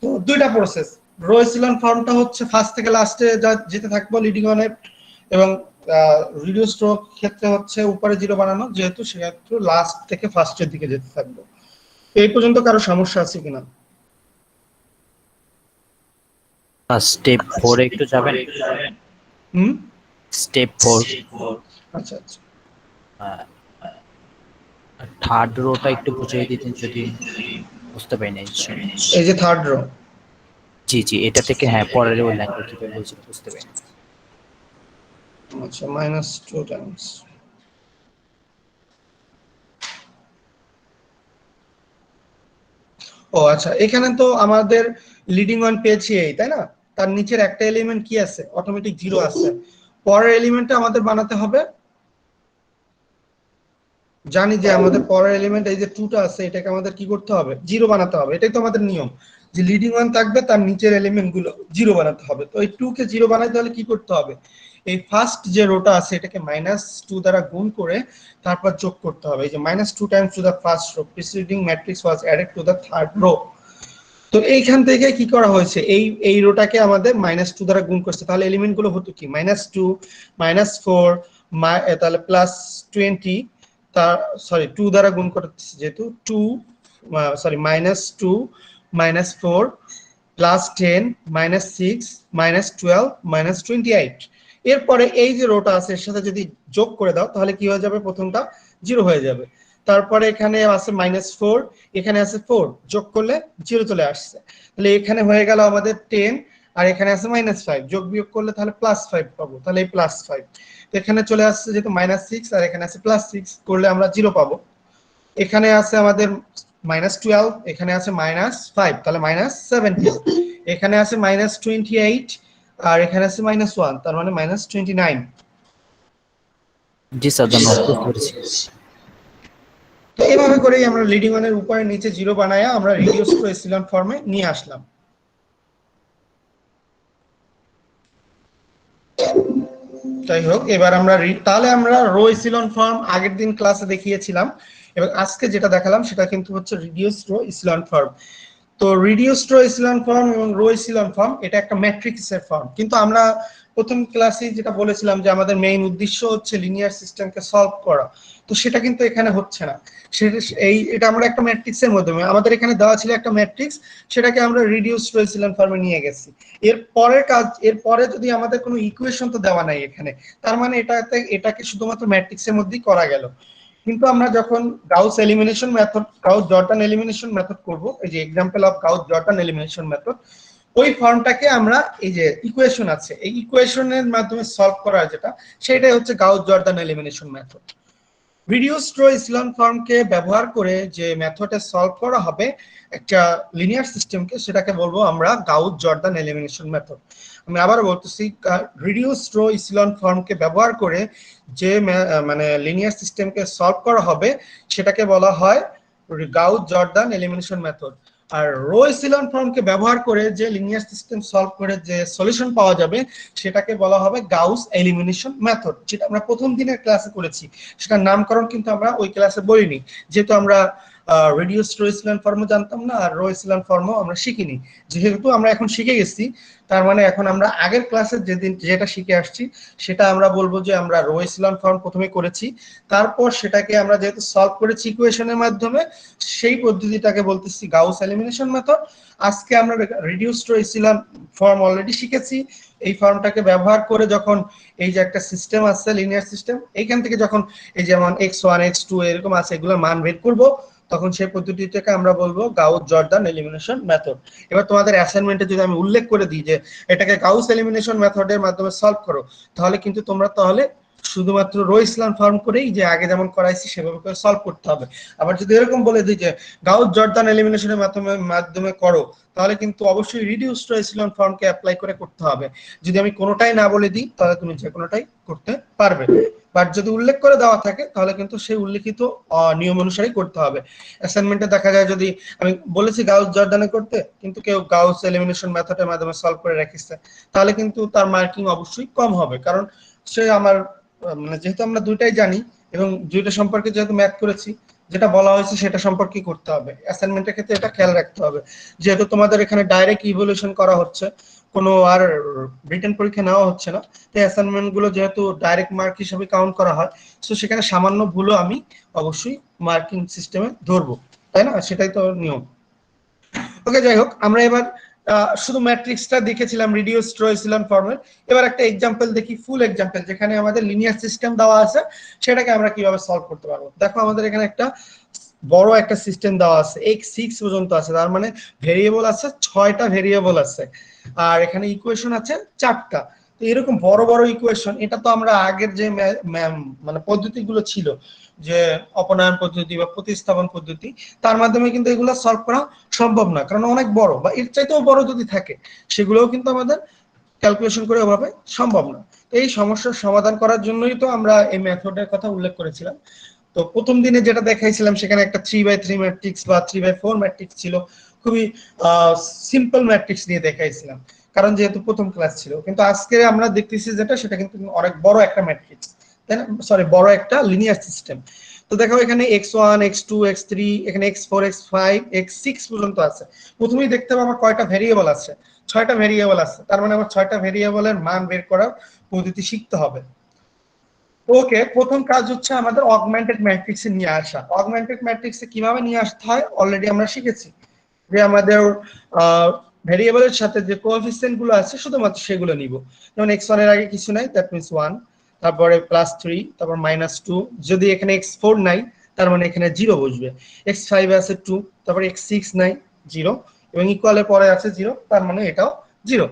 তো দুইটা প্রসেস, রো ইসিলিয়ন ফর্মটা হচ্ছে ফার্স্ট থেকে লাস্টে যেতে থাকবো লিডিং ওয়ানের, এবং রিডিউসড রো ক্ষেত্রে হচ্ছে উপরে জিরো বানানো, যেহেতু সেক্ষেত্রে লাস্ট থেকে ফার্স্টের দিকে যেতে থাকবো। এই পর্যন্ত কারো সমস্যা আছে কিনা? স্টেপ 4 একটু যাবেন। স্টেপ 4, আচ্ছা আচ্ছা, থার্ড রোটা একটু বুঝিয়ে দিতেন যদি, বুঝতে পারি না। এই যে থার্ড রো, জি জি, এটা থেকে হ্যাঁ পরের ওই লাইনটা কিভাবে বলছিল বুঝতে পারি না। আচ্ছা -2 টাইমস, ও আচ্ছা, এখানে তো আমাদের লিডিং ওয়ান পেয়েছি এই, তাই না? তার নিচের একটা এলিমেন্ট কি আছে, অটোমেটিক জিরো আছে। পরের এলিমেন্টটা আমাদের বানাতে হবে, জানি যে আমাদের পরের এলিমেন্ট এই যে 2টা আছে, এটাকে আমাদের কি করতে হবে, জিরো বানাতে হবে। এটাই তো আমাদের নিয়ম, যে লিডিং ওয়ান থাকবে, তার নিচের এলিমেন্ট গুলো জিরো বানাতে হবে। তো এই 2 কে জিরো বানাইতে হলে কি করতে হবে, এই ফার্স্ট যে রোটা আছে এটাকে -2 দ্বারা গুণ করে তারপর যোগ করতে হবে। এই যে -2 Times to the first rho preceding matrix was added to the third rho. তো এইখান থেকে কি করা হয়েছে, এই রোটাকে আমাদের -2 দ্বারা গুণ করছে, তাহলে এলিমেন্ট গুলো হতো কি -2, -4, তাহলে +20, তার সরি 2 দ্বারা গুণ করতেছি যেহেতু, 2 সরি -2, -4, +10, -6, -12, -28। এরপরে এই যে রোটা আছে এর সাথে যদি যোগ করে দাও তাহলে কি হয়ে যাবে, প্রথমটা জিরো হয়ে যাবে। তারপরে এখানে আছে -4, এখানে আছে 4, যোগ করলে জিরো চলে আসছে। তাহলে এখানে হয়ে গেল আমাদের 10, আর এখানে আছে -5, যোগ বিয়োগ করলে তাহলে +5 পাবো, তাহলে এই +5। তো এখানে চলে আসছে যেহেতু -6, আর এখানে আছে +6, করলে আমরা জিরো পাবো। এখানে আছে আমাদের -12, এখানে আছে -5, তাহলে -17। এখানে আছে -28, আর এখানে আছে -1, তার মানে -29। জি স্যার, ধন্যবাদ, বুঝতে পেরেছি। তো এভাবে করেই আমরা লিডিং ওয়ানের উপরে নিচে জিরো বানায়া আমরা রিডিউস টু এসিলন ফর্মে নিয়ে আসলাম। যাই হোক, এবার আমরা তাহলে আমরা রো এসিলন ফর্ম আগের দিন ক্লাসে দেখিয়েছিলাম, এবং আজকে যেটা দেখালাম সেটা কিন্তু হচ্ছে রিডিউস রো এসিলন ফর্ম। তো রিডিউস রো এসিলন ফর্ম এবং রো এসিলন ফর্ম এটা একটা ম্যাট্রিক্সের ফর্ম, কিন্তু আমরা প্রথম ক্লাসে যেটা বলেছিলাম যে আমাদের মেইন উদ্দেশ্য হচ্ছে লিনিয়ার সিস্টেমকে সলভ করা, তো সেটা কিন্তু এখানে হচ্ছে না। এটা আমরা একটা ম্যাট্রিক্সের মাধ্যমে, আমাদের এখানে দেওয়া ছিল একটা ম্যাট্রিক্স, সেটাকে আমরা রিডিউস রো এসিলন ফর্মে নিয়ে গেছি। এর পরের কাজ, এর পরে যদি আমাদের কোনো ইকুয়েশন তো দেওয়া নাই এখানে, তার মানে এটাকে শুধুমাত্র ম্যাট্রিক্সের মধ্যেই করা গেল। কিন্তু আমরা যখন Gauss elimination method, Gauss Jordan elimination method করব, এই যে example of Gauss Jordan elimination method, ওই ফর্মটাকে আমরা এই যে ইকুয়েশন আছে এই ইকুয়েশনের মাধ্যমে সলভ করা, যেটা সেটাই হচ্ছে Gauss Jordan elimination method. Reduced row echelon ফর্মকে ব্যবহার করে যে মেথডে সলভ করা হবে একটা লিনিয়ার সিস্টেমকে, সেটাকে বলবো আমরা গাউস জর্ডান এলিমিনেশন মেথড। আমি আবার বলতেছি, রিডিউসড রো এসিলন ফর্মকে ব্যবহার করে যে মানে লিনিয়ার সিস্টেমকে সলভ করা হবে সেটাকে বলা হয় গাউস জর্ডান এলিমিনেশন মেথড। আর রো এসিলন ফর্মকে ব্যবহার করে যে লিনিয়ার সিস্টেম সলভ করে যে সলিউশন পাওয়া যাবে সেটাকে বলা হবে গাউস এলিমিনেশন মেথড, যেটা আমরা প্রথম দিনের ক্লাসে করেছি। সেটার নামকরণ কিন্তু আমরা ওই ক্লাসে বলিনি, যেহেতু আমরা রিডিউসড রো এসিলন ফর্মও জানতাম না আর রো এসিলন ফর্মও আমরা শিখিনি। যেহেতু আমরা এখন শিখে গেছি, তার মানে এখন আমরা আগের ক্লাসে যেটা শিখে আসছি সেটা আমরা বলবো যে আমরা রো এসিলন ফর্ম প্রথমে করেছি, তারপর সেটাকে আমরা যেহেতু সলভ করেছি ইকুয়েশনের মাধ্যমে, সেই পদ্ধতিটাকে বলতেছি গাউস এলিমিনেশন মেথড। আজকে আমরা রিডিউসড রো এসিলন ফর্ম অলরেডি শিখেছি। এই ফর্মটাকে ব্যবহার করে যখন এই যে একটা সিস্টেম আছে লিনিয়ার সিস্টেম, এইখান থেকে যখন এই যেমন x1 x2 এরকম আছে এগুলোর মান বের করব, তখন সেই পদ্ধতিটাকে আমরা বলবো গাউস জর্ডান এলিমিনেশন মেথড। এবার তোমাদের অ্যাসাইনমেন্টে যদি আমি উল্লেখ করে দিই যে এটাকে গাউস এলিমিনেশন মেথডের মাধ্যমে সলভ করো, তাহলে কিন্তু তোমরা তাহলে শুধুমাত্র রো এসিলন ফর্ম করেই যে আগে যেমন করাইছি সেভাবে করে সলভ করতে হবে। আবার যদি এরকম বলে দিই যে গাউস জর্ডান এলিমিনেশনের মাধ্যমে করো, তাহলে কিন্তু অবশ্যই রিডিউসড রো এসিলন ফর্মকে অ্যাপ্লাই করে করতে হবে। যদি আমি কোনোটাই না বলে দিই তাহলে তুমি যে কোনোটাই করতে পারবে, বাট যদি উল্লেখ করে দেওয়া থাকে তাহলে কিন্তু সেই উল্লেখিত নিয়ম অনুসারেই করতে হবে। অ্যাসাইনমেন্টে দেখা যায় যদি আমি বলেছি গাউস জর্ডানে করতে, কিন্তু কেউ গাউস এলিমিনেশন মেথডের মাধ্যমে সলভ করে রাখিছে, তাহলে কিন্তু তার মার্কিং অবশ্যই কম হবে, কারণ সে আমার মানে যেহেতু আমরা দুইটাই জানি এবং দুইটা সম্পর্কে যেহেতু ম্যাথ করেছি, যেটা বলা হয়েছে সেটা সম্পর্কে করতে হবে। অ্যাসাইনমেন্টের ক্ষেত্রে এটা খেয়াল রাখতে হবে, যেহেতু তোমাদের এখানে ডাইরেক্ট ইভ্যালুয়েশন করা হচ্ছে, কোনো আর রিটেন পরীক্ষা নেওয়া হচ্ছে না, তাই অ্যাসাইনমেন্ট গুলো যেহেতু ডাইরেক্ট মার্ক হিসেবে কাউন্ট করা হয়, তো সেখানে সামান্য ভুলও আমি অবশ্যই মার্কিং সিস্টেমে ধরবো, তাই না? সেটাই তো নিয়ম। ওকে, যাই হোক, আমরা এবার শুধু ম্যাট্রিক্সটা দেখেছিলাম রিডিউসড রো এসিলন ফর্মের। এবার একটা এক্সাম্পল দেখি, ফুল এক্সাম্পল, যেখানে আমাদের লিনিয়ার সিস্টেম দেওয়া আছে সেটাকে আমরা কিভাবে সলভ করতে পারবো। দেখো আমাদের এখানে একটা বড় একটা সিস্টেম দেওয়া আছে, x6 পর্যন্ত আছে, তার মানে ভেরিয়েবল আছে 6টা ভেরিয়েবল আছে, আর এখানে ইকুয়েশন আছে 4টা। তো এরকম বড় বড় ইকুয়েশন, এটা তো আমরা আগের যে মানে পদ্ধতিগুলো ছিল, যে অপনয়ন পদ্ধতি বা প্রতিস্থাপন পদ্ধতি, তার মাধ্যমে কিন্তু এগুলো সলভ করা সম্ভব না, কারণ অনেক বড়, বা এর চাইতেও বড় যদি থাকে সেগুলোও কিন্তু আমাদের ক্যালকুলেশন করে ওভাবে সম্ভব না। এই সমস্যার সমাধান করার জন্যই তো আমরা এই মেথডের কথা উল্লেখ করেছিলাম। তো প্রথম দিনে যেটা দেখাইছিলাম সেখানে একটা 3x3 ম্যাট্রিক্স বা 3x4 ম্যাট্রিক্স ছিল, খুবই সিম্পল ম্যাট্রিক্স নিয়ে দেখাইছিলাম, কারণ যেহেতু প্রথম ক্লাস ছিল। কিন্তু আজকে আমরা দেখতেছি যেটা, সেটা কিন্তু অনেক বড় একটা ম্যাট্রিক্স, তাই না? সরি, বড় একটা লিনিয়ার সিস্টেম। তো দেখো এখানে x1 x2 x3, এখানে x4 x5 x6 পর্যন্ত আছে। প্রথমেই দেখতে পাবো আমার কয়টা ভেরিয়েবল আছে, 6টা ভেরিয়েবল আছে, তার মানে আমার 6টা ভেরিয়েবলের মান বের করার পদ্ধতি শিখতে হবে। ওকে, প্রথম কাজ হচ্ছে আমাদের অগমেন্টেড ম্যাট্রিক্সে নিয়ে আসা। অগমেন্টেড ম্যাট্রিক্সে কিভাবে নিয়ে আসতে হয় অলরেডি আমরা শিখেছি, যে আমাদের ভেরিয়েবলের সাথে যে কোএফিসিয়েন্ট গুলো আছে শুধুমাত্র সেগুলো নিব। যেমন x1 এর আগে কিছু নাই, দ্যাট মিন্স 1, তারপরে +3, তারপর -2, যদি এখানে x4 নাই তার মানে এখানে 0 বসবে, x5 আছে 2, তারপর x6 নাই 0, এবং ইকুয়ালের পরে আছে 0, তার মানে এটাও 0।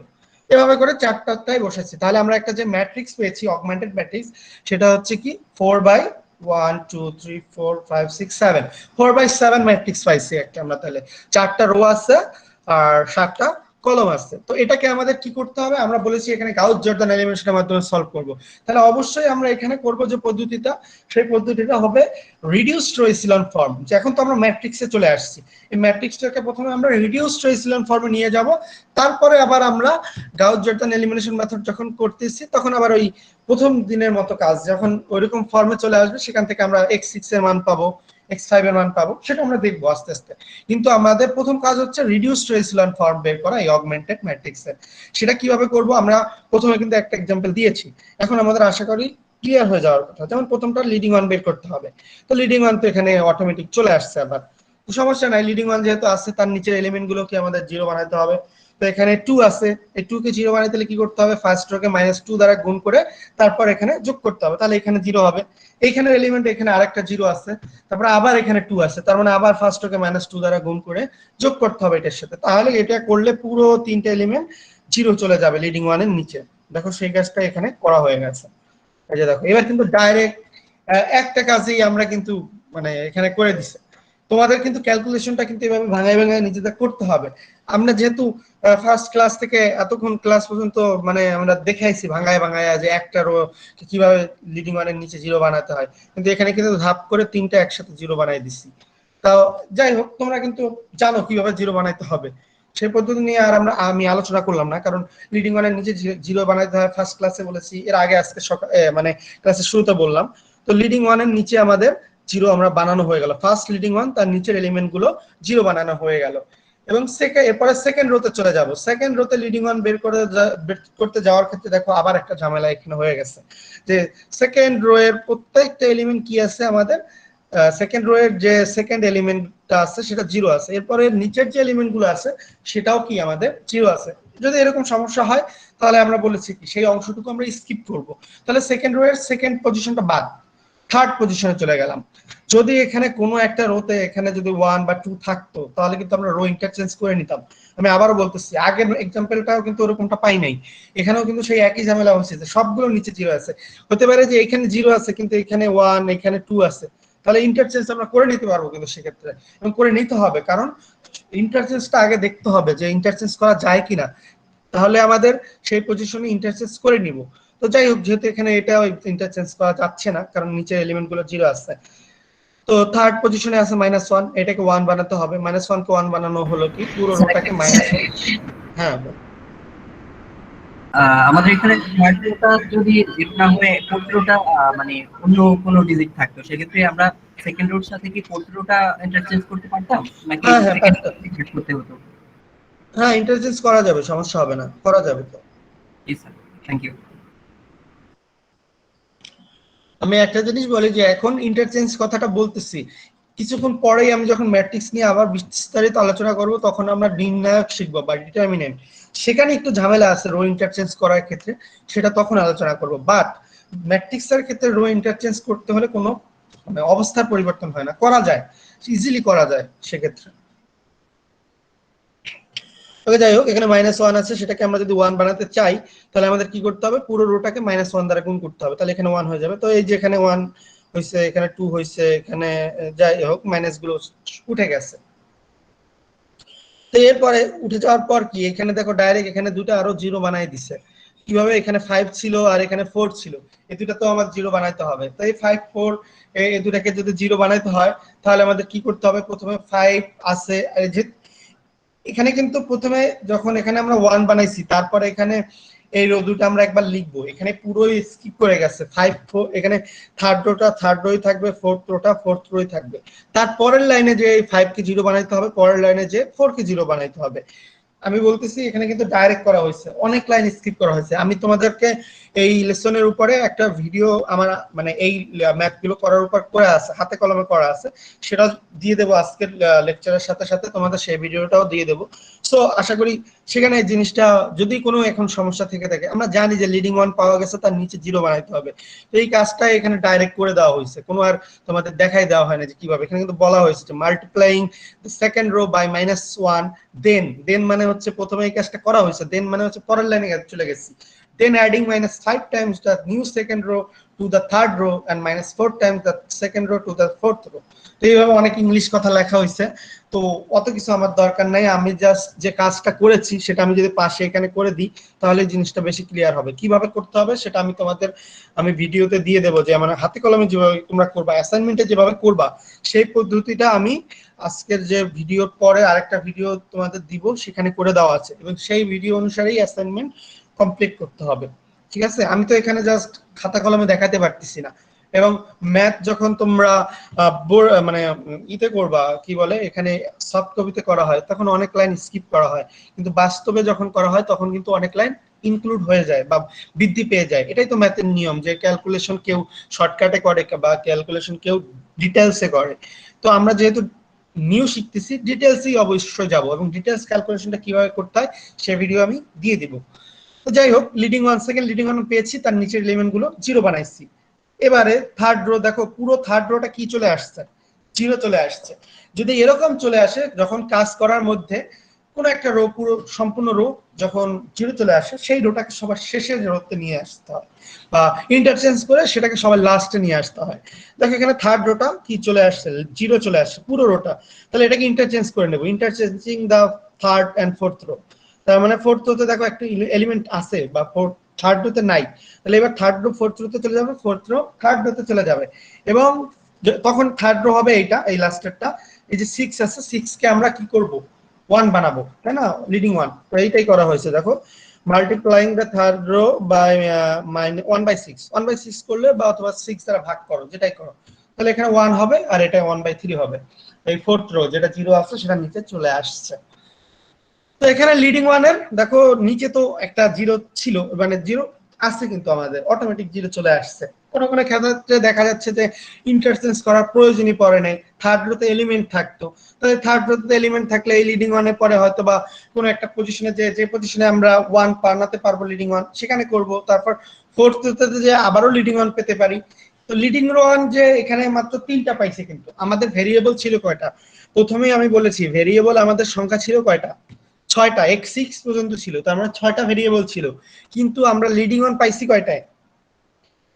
এভাবে করে চারটায় বসেছে। তাহলে আমরা একটা যে ম্যাট্রিক্স পেয়েছি অগমেন্টেড ম্যাট্রিক্স, সেটা হচ্ছে কি 4/1 2 3 4 5 6 7, 4/7 ম্যাট্রিক্স পাইছি একটা আমরা। তাহলে 4টা রো আছে আর 7টা কলম আছে। তো এটাকে আমাদের কি করতে হবে, আমরা বলেছি এখানে গাউস জর্দান এলিমিনেশনের মাধ্যমে সলভ করব। তাহলে অবশ্যই আমরা এখানে করব যে পদ্ধতিটা, সেই পদ্ধতিটা হবে রিডিউসড রো এচেলন ফর্ম। যে এখন তো আমরা ম্যাট্রিক্সে চলে আসছি, এই ম্যাট্রিক্সটাকে প্রথমে আমরা রিডিউসড রো এচেলন ফর্মে নিয়ে যাব, তারপরে আবার আমরা গাউস জর্দান এলিমিনেশন মেথড যখন করতেছি তখন আবার ওই প্রথম দিনের মতো কাজ, যখন ওইরকম ফর্মে চলে আসবে সেখান থেকে আমরা x6 এর মান পাবো, x5 এর মান পাবো, সেটা আমরা দেখবো আস্তে আস্তে। কিন্তু আমাদের প্রথম কাজ হচ্ছে রিডিউসড রো এচেলন ফর্ম বের করা এই অগমেন্টেড ম্যাট্রিক্সের। সেটা কিভাবে করব, আমরা প্রথমে কিন্তু একটা এক্সাম্পল দিয়েছি, এখন আমাদের আশা করি ক্লিয়ার হয়ে যাওয়ার কথা। যেমন প্রথমটা লিডিং ওয়ান বের করতে হবে, তো লিডিং ওয়ান তো এখানে অটোমেটিক চলে আসছে আবার, তো সমস্যা নাই। লিডিং ওয়ান যেহেতু আছে তার নিচের এলিমেন্ট গুলোকে আমাদের 0 বানাতে হবে। তো এখানে 2 আছে, এই 2 কে 0 বানাতে হলে কি করতে হবে, ফার্স্ট রোকে -2 দ্বারা গুণ করে তারপর এখানে যোগ করতে হবে, তাহলে এখানে 0 হবে। এইখানে এলিমেন্ট এখানে আরেকটা 0 আছে, তারপর আবার এখানে 2 আছে, তার মানে আবার ফার্স্ট রোকে -2 দ্বারা গুণ করে যোগ করতে হবে এটার সাথে। তাহলে এটা করলে পুরো তিনটা এলিমেন্ট 0 চলে যাবে লিডিং ওয়ানের নিচে। দেখো সেই কাজটা এখানে করা হয়ে গেছে। এই যে দেখো এবার কিন্তু ডাইরেক্ট একটা কাজেই আমরা কিন্তু মানে এখানে করে দিছে। তোমাদের কিন্তু ক্যালকুলেশনটা কিন্তু এভাবে ভাঙায় ভাঙায় নিজেদের করতে হবে। আমরা যেহেতু ফার্স্ট ক্লাস থেকে এতক্ষণ ক্লাস পর্যন্ত মানে আমরা দেখাইছি ভাঙায় ভাঙায় যে একটা রো কিভাবে লিডিং ওয়ানের নিচে 0 বানাতে হয়, কিন্তু এখানে কিন্তু ধাপ করে তিনটা একসাথে 0 বানাই দিছি। তাও যাই হোক, তোমরা কিন্তু জানো কিভাবে 0 বানাইতে হবে, সেই পদ্ধতি নিয়ে আর আমি আলোচনা করলাম না, কারণ লিডিং ওয়ানের নিচে 0 বানাইতে হয় ফার্স্ট ক্লাসে বলেছি, এর আগে আজকে মানে ক্লাসের শুরুতে বললাম। তো লিডিং ওয়ানের নিচে আমাদের 0 আমরা বানানো হয়ে গেল, ফার্স্ট লিডিং ওয়ান তার নিচের এলিমেন্ট গুলো 0 বানানো হয়ে গেল। এবং এরপরে সেকেন্ড রোতে চলে যাব। সেকেন্ড রোতে লিডিং ওয়ান বের করতে যাওয়ার ক্ষেত্রে দেখো আবার একটা ঝামেলা এখানে হয়ে গেছে, যে সেকেন্ড রো এর প্রত্যেকটা এলিমেন্ট কি আছে আমাদের, সেকেন্ড রো এর যে সেকেন্ড এলিমেন্টটা আছে সেটা 0 আছে, এরপরে নিচের যে এলিমেন্ট গুলো আছে সেটাও কি আমাদের 0 আছে। যদি এরকম সমস্যা হয় তাহলে আমরা বলেছি কি সেই অংশটুকু আমরা স্কিপ করব। তাহলে সেকেন্ড রো এর সেকেন্ড পজিশনটা বাদ, থার্ড পজিশনে চলে গেলাম। যদি এখানে কোনো একটা রোতে এখানে যদি 1 বা 2 থাকতো তাহলে কিন্তু আমরা রো ইন্টারচেঞ্জ করে নিতাম। আমি আবারও বলতেছি, আগের এক্সাম্পলটাও কিন্তু ওরকমটা পাই নাই, এখানেও কিন্তু সেই একই ঝামেলা হচ্ছে যে সবগুলো নিচে 0 আছে। হতে পারে যে এখানে 0 আছে কিন্তু এখানে 1 এখানে 2 আছে, তাহলে ইন্টারচেঞ্জ আমরা করে নিতে পারবো কিন্তু সেক্ষেত্রে, এবং করে নিতে হবে, কারণ ইন্টারচেঞ্জটা আগে দেখতে হবে যে ইন্টারচেঞ্জ করা যায় কিনা, তাহলে আমাদের সেই পজিশনে ইন্টারচেঞ্জ করে নিব। তো যাই হোক, যেহেতু এখানে এটা ইন্টারচেঞ্জ করা যাচ্ছে না কারণ নিচের এলিমেন্ট গুলো 0 আছে, তো থার্ড পজিশনে আছে -1, এটাকে 1 বানাতে হবে। -1 কে 1 বানানো হলো কি পুরো রোটাকে -1। হ্যাঁ আমাদের এখানে থার্ড রোটা যদি এটা না হয়ে ফোর্থ রোটা মানে অন্য কোনো ডিজিট থাকতো, সেক্ষেত্রে আমরা সেকেন্ড রোর সাথে কি ফোর্থ রোটা ইন্টারচেঞ্জ করতে পারতাম নাকি হ্যাঁ হ্যাঁ সেকেন্ড পারতাম। রোটা করতে হতো? হ্যাঁ ইন্টারচেঞ্জ করা যাবে, সমস্যা হবে না, করা যাবে। তো জি স্যার, থ্যাংক ইউ। আমি একটা জিনিস বলি যে এখন ইন্টারচেঞ্জ কথাটা বলতেছি, কিছুক্ষণ পরেই আমি যখন ম্যাট্রিক্স নিয়ে আবার বিস্তারিত আলোচনা করব তখন আমরা নির্ণায়ক শিখবো বা ডিটারমিনেন্ট, সেখানে একটু ঝামেলা আছে রো ইন্টারচেঞ্জ করার ক্ষেত্রে, সেটা তখন আলোচনা করব। বাট ম্যাট্রিক্সের ক্ষেত্রে রো ইন্টারচেঞ্জ করতে হলে কোনো মানে অবস্থার পরিবর্তন হয় না, করা যায়, ইজিলি করা যায় সেক্ষেত্রে। ওকে যাই হোক, এখানে -1 আছে, সেটাকে আমরা যদি 1 বানাতে চাই তাহলে আমাদের কি করতে হবে, পুরো রোটাকে -1 দ্বারা গুণ করতে হবে, তাহলে এখানে 1 হয়ে যাবে। তো এই যে এখানে 1 হইছে, এখানে 2 হইছে, এখানে যাই হোক মাইনাস গুলো উঠে গেছে। তো এরপরে উঠে যাওয়ার পর কি এখানে দেখো ডাইরেক্ট এখানে দুটো আরো 0 বানাই দিছে। কিভাবে, এখানে 5 ছিল আর এখানে 4 ছিল, এই দুটো তো আমার 0 বানাইতে হবে। তো এই 5 4 এই দুটাকে যদি 0 বানাইতে হয় তাহলে আমাদের কি করতে হবে, প্রথমে 5 আছে, যে এখানে কিন্তু প্রথমে যখন এখানে আমরা 1 বানাইছি তারপরে এখানে এই রো দুটো আমরা একবার লিখবো, এখানে পুরোই স্কিপ করে গেছে 5 4, এখানে থার্ড রোটা থার্ড রোই থাকবে, ফোর্থ রোটা ফোর্থ রোই থাকবে। তারপরের লাইনে যে এই 5 কে 0 বানাইতে হবে, পরের লাইনে যে 4 কে 0 বানাইতে হবে। আমি বলতেছি এখানে কিন্তু ডাইরেক্ট করা হয়েছে, অনেক লাইন স্কিপ করা হয়েছে। আমি তোমাদেরকে এই লেসনের উপরে একটা ভিডিও আমার মানে এই ম্যাথগুলো করার উপর করে আছে, হাতে কলমে করা আছে, সেটা দিয়ে দেবো আজকের লেকচারের সাথে সাথে, তোমাদের সেই ভিডিওটাও দিয়ে দেবো। সো আশা করি সেখানে এই জিনিসটা যদি কোনো এখন সমস্যা থেকে থাকে, আমরা জানি যে লিডিং ওয়ান পাওয়া গেছে তার নিচে জিরো বানাইতে হবে, তো এই কাজটা এখানে ডাইরেক্ট করে দেওয়া হয়েছে, কোনো আর তোমাদের দেখাই দেওয়া হয় না যে কিভাবে। এখানে কিন্তু বলা হয়েছে যে multiplying the second row by -1, then মানে হচ্ছে প্রথমে এই কাজটা করা হয়েছে, দেন মানে হচ্ছে পরের লাইনে চলে গেছি, then adding -5 times the new second row to the third row and -4 times the second row to the fourth row। তো এইভাবে অনেক ইংলিশ কথা লেখা হয়েছে, তো অত কিছু আমার দরকার নাই, আমি জাস্ট যে কাজটা করেছি সেটা আমি যদি পাশে এখানে করে দিই তাহলে জিনিসটা বেশি ক্লিয়ার হবে। কিভাবে করতে হবে সেটা আমি তোমাদের ভিডিওতে দিয়ে দেবো, যে আমার হাতে কলমে যেভাবে তোমরা করবা, অ্যাসাইনমেন্টে যেভাবে করবা সেই পদ্ধতিটা আমি আজকের যে ভিডিওর পরে আরেকটা ভিডিও তোমাদের দিব, সেখানে করে দেওয়া আছে, এবং সেই ভিডিও অনুসারেই অ্যাসাইনমেন্ট কমপ্লিট করতে হবে। ঠিক আছে, আমি তো এখানে জাস্ট খাতা কলমে দেখাতে পারতেছি না। এবং ম্যাথ যখন তোমরা মানে ইতে করবা, কি বলে, এখানে সফট কপিতে করা হয় তখন অনেক লাইন স্কিপ করা হয়, কিন্তু বাস্তবে যখন করা হয় তখন কিন্তু অনেক লাইন ইনক্লুড হয়ে যায় বা বৃদ্ধি পেয়ে যায়। এটাই তো ম্যাথের নিয়ম, যে ক্যালকুলেশন কেউ শর্টকাটে করে বা ক্যালকুলেশন কেউ ডিটেলসে করে। তো আমরা যেহেতু নিউ শিখতেছি, ডিটেলসই অবশ্যই যাব, এবং ডিটেলস ক্যালকুলেশনটা কিভাবে করতে হয় সে ভিডিও আমি দিয়ে দিব। তো যাই হোক, leading one second leading one পেয়েছি, তার নিচের এলিমেন্ট গুলো জিরো বানাইছি। এবারে থার্ড রো দেখো, পুরো থার্ড রোটা কি চলে আসছে, জিরো চলে আসছে। যদি এরকম চলে আসে যখন কাজ করার মধ্যে কোনো একটা রো, পুরো সম্পূর্ণ রো যখন জিরো চলে আসে, সেই রোটাকে সবার শেষে রোতে নিয়ে আসতে হয়, বা ইন্টারচেঞ্জ করে সেটাকে সবার লাস্টে নিয়ে আসতে হয়। দেখো এখানে থার্ড রোটা কি চলে আসছে, জিরো চলে আসছে পুরো রোটা, তাহলে এটাকে ইন্টারচেঞ্জ করে নেবো, interchanging the third and fourth row. তার মানে ফোর্থ রোতে দেখো একটা এলিমেন্ট আছে, বা থার্ড রোতে নাই, তাহলে এবার থার্ড রো ফোর্থ রোতে চলে যাবে, ফোর্থ রো থার্ড রোতে চলে যাবে, এবং তখন থার্ড রো হবে এইটা, এই লাস্টেরটা, এই যে 6 আছে, 6 কে আমরা কি করব, 1 বানাবো, তাই না, লিডিং ওয়ান। তো এইটাই করা হয়েছে, দেখো multiplying the third row by 1/6, 1/6 করলে বা অথবা 6 দ্বারা ভাগ করো, যেটাই করো, তাহলে এখানে 1 হবে আর এটা 1/3 হবে। এই ফোর্থ রো যেটা জিরো আছে সেটা নিচে চলে আসছে। তো এখানে লিডিং ওয়ানের দেখো নিচে তো একটা জিরো ছিল, মানে জিরো আছে কিন্তু আমাদের অটোমেটিক জিরো চলে আসছে। কোনো কোনো ক্ষেত্রে দেখা যাচ্ছে যে ইন্টারচেঞ্জ করার প্রয়োজনই পড়ে নাই, থার্ড রোতে এলিমেন্ট থাকতো, তাহলে থার্ড রোতে এলিমেন্ট থাকলে এই লিডিং ওয়ানের পরে হয়তো বা কোনো একটা পজিশনে যে পজিশনে আমরা 1 বানাতে পারবো লিডিং ওয়ান, সেখানে করব। তারপর ফোর্থ রোতে যে আবারও লিডিং ওয়ান পেতে পারি। তো লিডিং ওয়ান যে এখানে মাত্র 3টা পাইছে, কিন্তু আমাদের ভেরিয়েবল ছিল কয়টা, প্রথমেই আমি বলেছি ভেরিয়েবল আমাদের সংখ্যা ছিল কয়টা, 6টা, x6 পর্যন্ত ছিল, তার মানে 6টা ভেরিয়েবল ছিল, কিন্তু আমরা লিডিং ওয়ান পাইছি কয়টায়,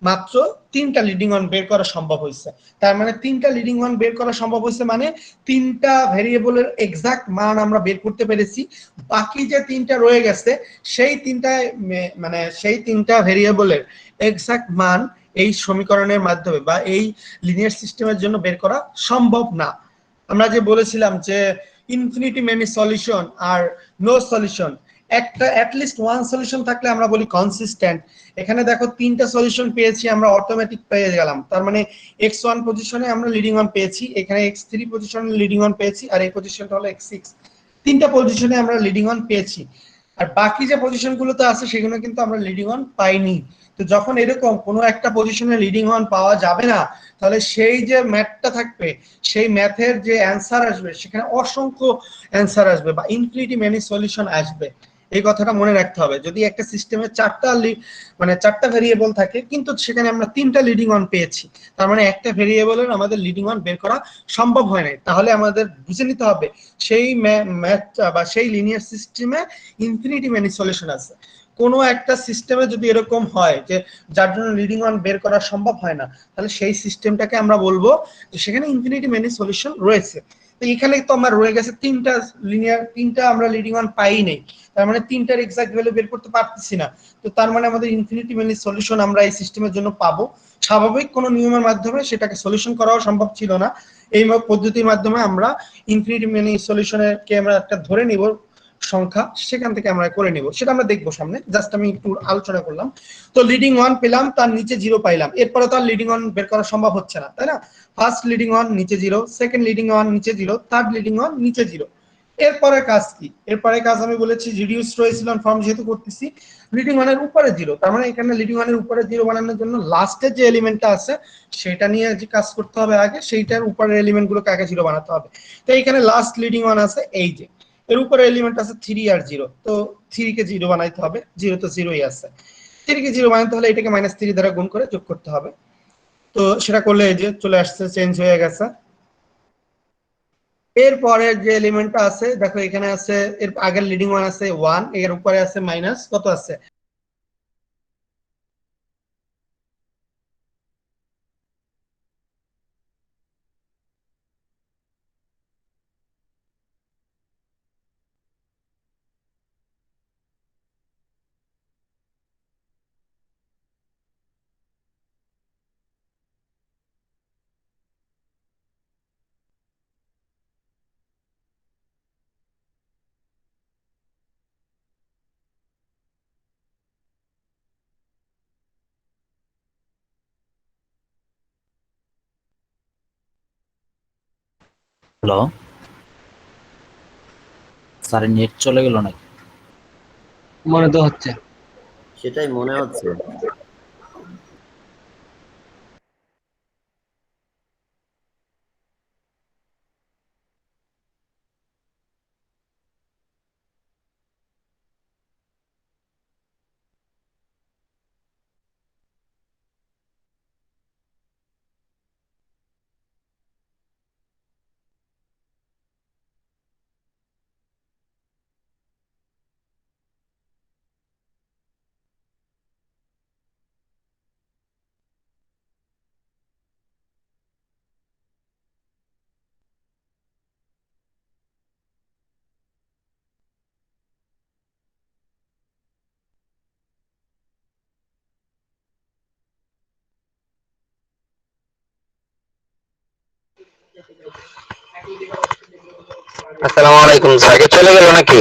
মাত্র 3টা লিডিং ওয়ান বের করা সম্ভব হয়েছে। তার মানে 3টা লিডিং ওয়ান বের করা সম্ভব হয়েছে, মানে 3টা ভেরিয়েবলের এক্সাক্ট মান আমরা বের করতে পেরেছি। বাকি যে 3টা রয়ে গেছে সেই 3টা মানে সেই 3টা ভেরিয়েবলের এক্সাক্ট মান এই সমীকরণের মাধ্যমে বা এই লিনিয়ার সিস্টেমের জন্য বের করা সম্ভব না। আমরা যে বলেছিলাম যে ইনফিনিটি মেনি সলিউশন আর নো সলিউশন, একটা অ্যাটলিস্ট ওয়ান সলিউশন থাকলে আমরা বলি কনসিস্টেন্ট। এখানে দেখো 3টা সলিউশন পেয়েছি আমরা, অটোমেটিক পেয়ে গেলাম, তার মানে x1 পজিশনে আমরা লিডিং ওয়ান পেয়েছি, এখানে x3 পজিশনে লিডিং ওয়ান পেয়েছি, আর এই পজিশনটা হলো x6, 3টা পজিশনে আমরা লিডিং ওয়ান পেয়েছি। আর বাকি যে পজিশনগুলোতে আছে সেগুলো কিন্তু আমরা লিডিং ওয়ান পাইনি। তো যখন এরকম কোনো একটা পজিশনে লিডিং ওয়ান পাওয়া যাবে না, তাহলে সেই যে ম্যাথটা থাকবে, সেই ম্যাথের যে অ্যান্সার আসবে সেখানে অসংখ্য অ্যান্সার আসবে বা ইনফিনিটি মেনি সলিউশন আসবে। এই কথাটা মনে রাখতে হবে। যদি একটা সিস্টেমে 4টা ভেরিয়েবল থাকে কিন্তু সেখানে আমরা 3টা লিডিং ওয়ান পেয়েছি, তার মানে একটা ভেরিয়েবলের আমাদের লিডিং ওয়ান বের করা সম্ভব হয় নাই, তাহলে আমাদের বুঝে নিতে হবে সেই ম্যাথটা বা সেই লিনিয়ার সিস্টেমে ইনফিনিটি মেনি সলিউশন আছে। কোনো একটা সিস্টেমে যদি এরকম হয় যে যার জন্য লিডিং ওয়ান বের করা সম্ভব হয় না, তাহলে সেই সিস্টেমটাকে আমরা বলবো যে সেখানে ইনফিনিটি মেনি সলিউশন রয়েছে। তো এখানে তো আমার রয়ে গেছে 3টা আমরা লিডিং ওয়ান পাই নাই, তার মানে 3টার এক্সাক্ট ভ্যালু বের করতে পারতেছি না। তো তার মানে আমাদের ইনফিনিটি মেনি সলিউশন আমরা এই সিস্টেমের জন্য পাবো। স্বাভাবিক কোনো নিয়মের মাধ্যমে সেটাকে সলিউশন করাও সম্ভব ছিল না, এই পদ্ধতির মাধ্যমে আমরা ইনফিনিটি মেনি সলিউশনের কে আমরা একটা ধরে নিব সংখ্যা, সেখান থেকে আমরা করে নিব, সেটা আমরা দেখবো সামনে, জাস্ট আমি একটু আলোচনা করলাম। তো লিডিং ওয়ান পেলাম, তার নিচে জিরো পাইলাম, এরপরে তো আর লিডিং ওয়ান বের করা সম্ভব হচ্ছে না, তাই না। ফার্স্ট লিডিং ওয়ান নিচে জিরো, সেকেন্ড লিডিং ওয়ান নিচে জিরো, থার্ড লিডিং ওয়ান নিচে জিরো, এরপরে কাজ কি? এরপরে কাজ আমি বলেছি রিডিউস রো এসিলন ফর্ম যেহেতু করতেছি, লিডিং ওয়ানের উপরে জিরো, তার মানে এখানে লিডিং ওয়ানের উপরে জিরো বানানোর জন্য লাস্টের যে এলিমেন্টটা আছে সেটা নিয়ে যে কাজ করতে হবে আগে, সেইটার উপরের এলিমেন্টগুলোকে আগে জিরো বানাতে হবে। তো এইখানে লাস্ট লিডিং ওয়ান আছে এই যে, এর উপরে এলিমেন্ট আছে 3 আর 0, তো 3 কে 0 বানাইতে হবে, 0 তো 0ই আছে, 3 কে 0 বানাইতে হলে এটাকে -3 দ্বারা গুণ করে যোগ করতে হবে। তো সেটা করলে এই যে চলে আসছে, চেঞ্জ হয়ে গেছে। এরপরে যে এলিমেন্টটা আছে দেখো এখানে আছে, এর আগের লিডিং ওয়ান আছে 1, এর উপরে আছে মাইনাস কত আছে, হ্যালো, স্যার নেট চলে গেল নাকি? মনে তো হচ্ছে। সেটাই মনে হচ্ছে। আসসালামু আলাইকুম, স্যার চলে গেল নাকি?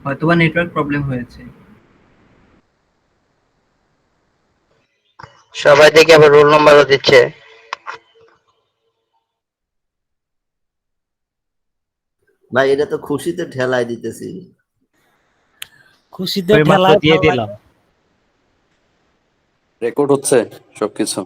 হয়তোবা নেটওয়ার্ক প্রবলেম হয়েছে। সবাই দেখি আবার রোল নাম্বারও দিচ্ছে। ভাই এটা তো খুশিতে ঠেলায় দিতেছি। খুশিতে ঠেলায় দিয়ে দিলাম। রেকর্ড হচ্ছে সবকিছু।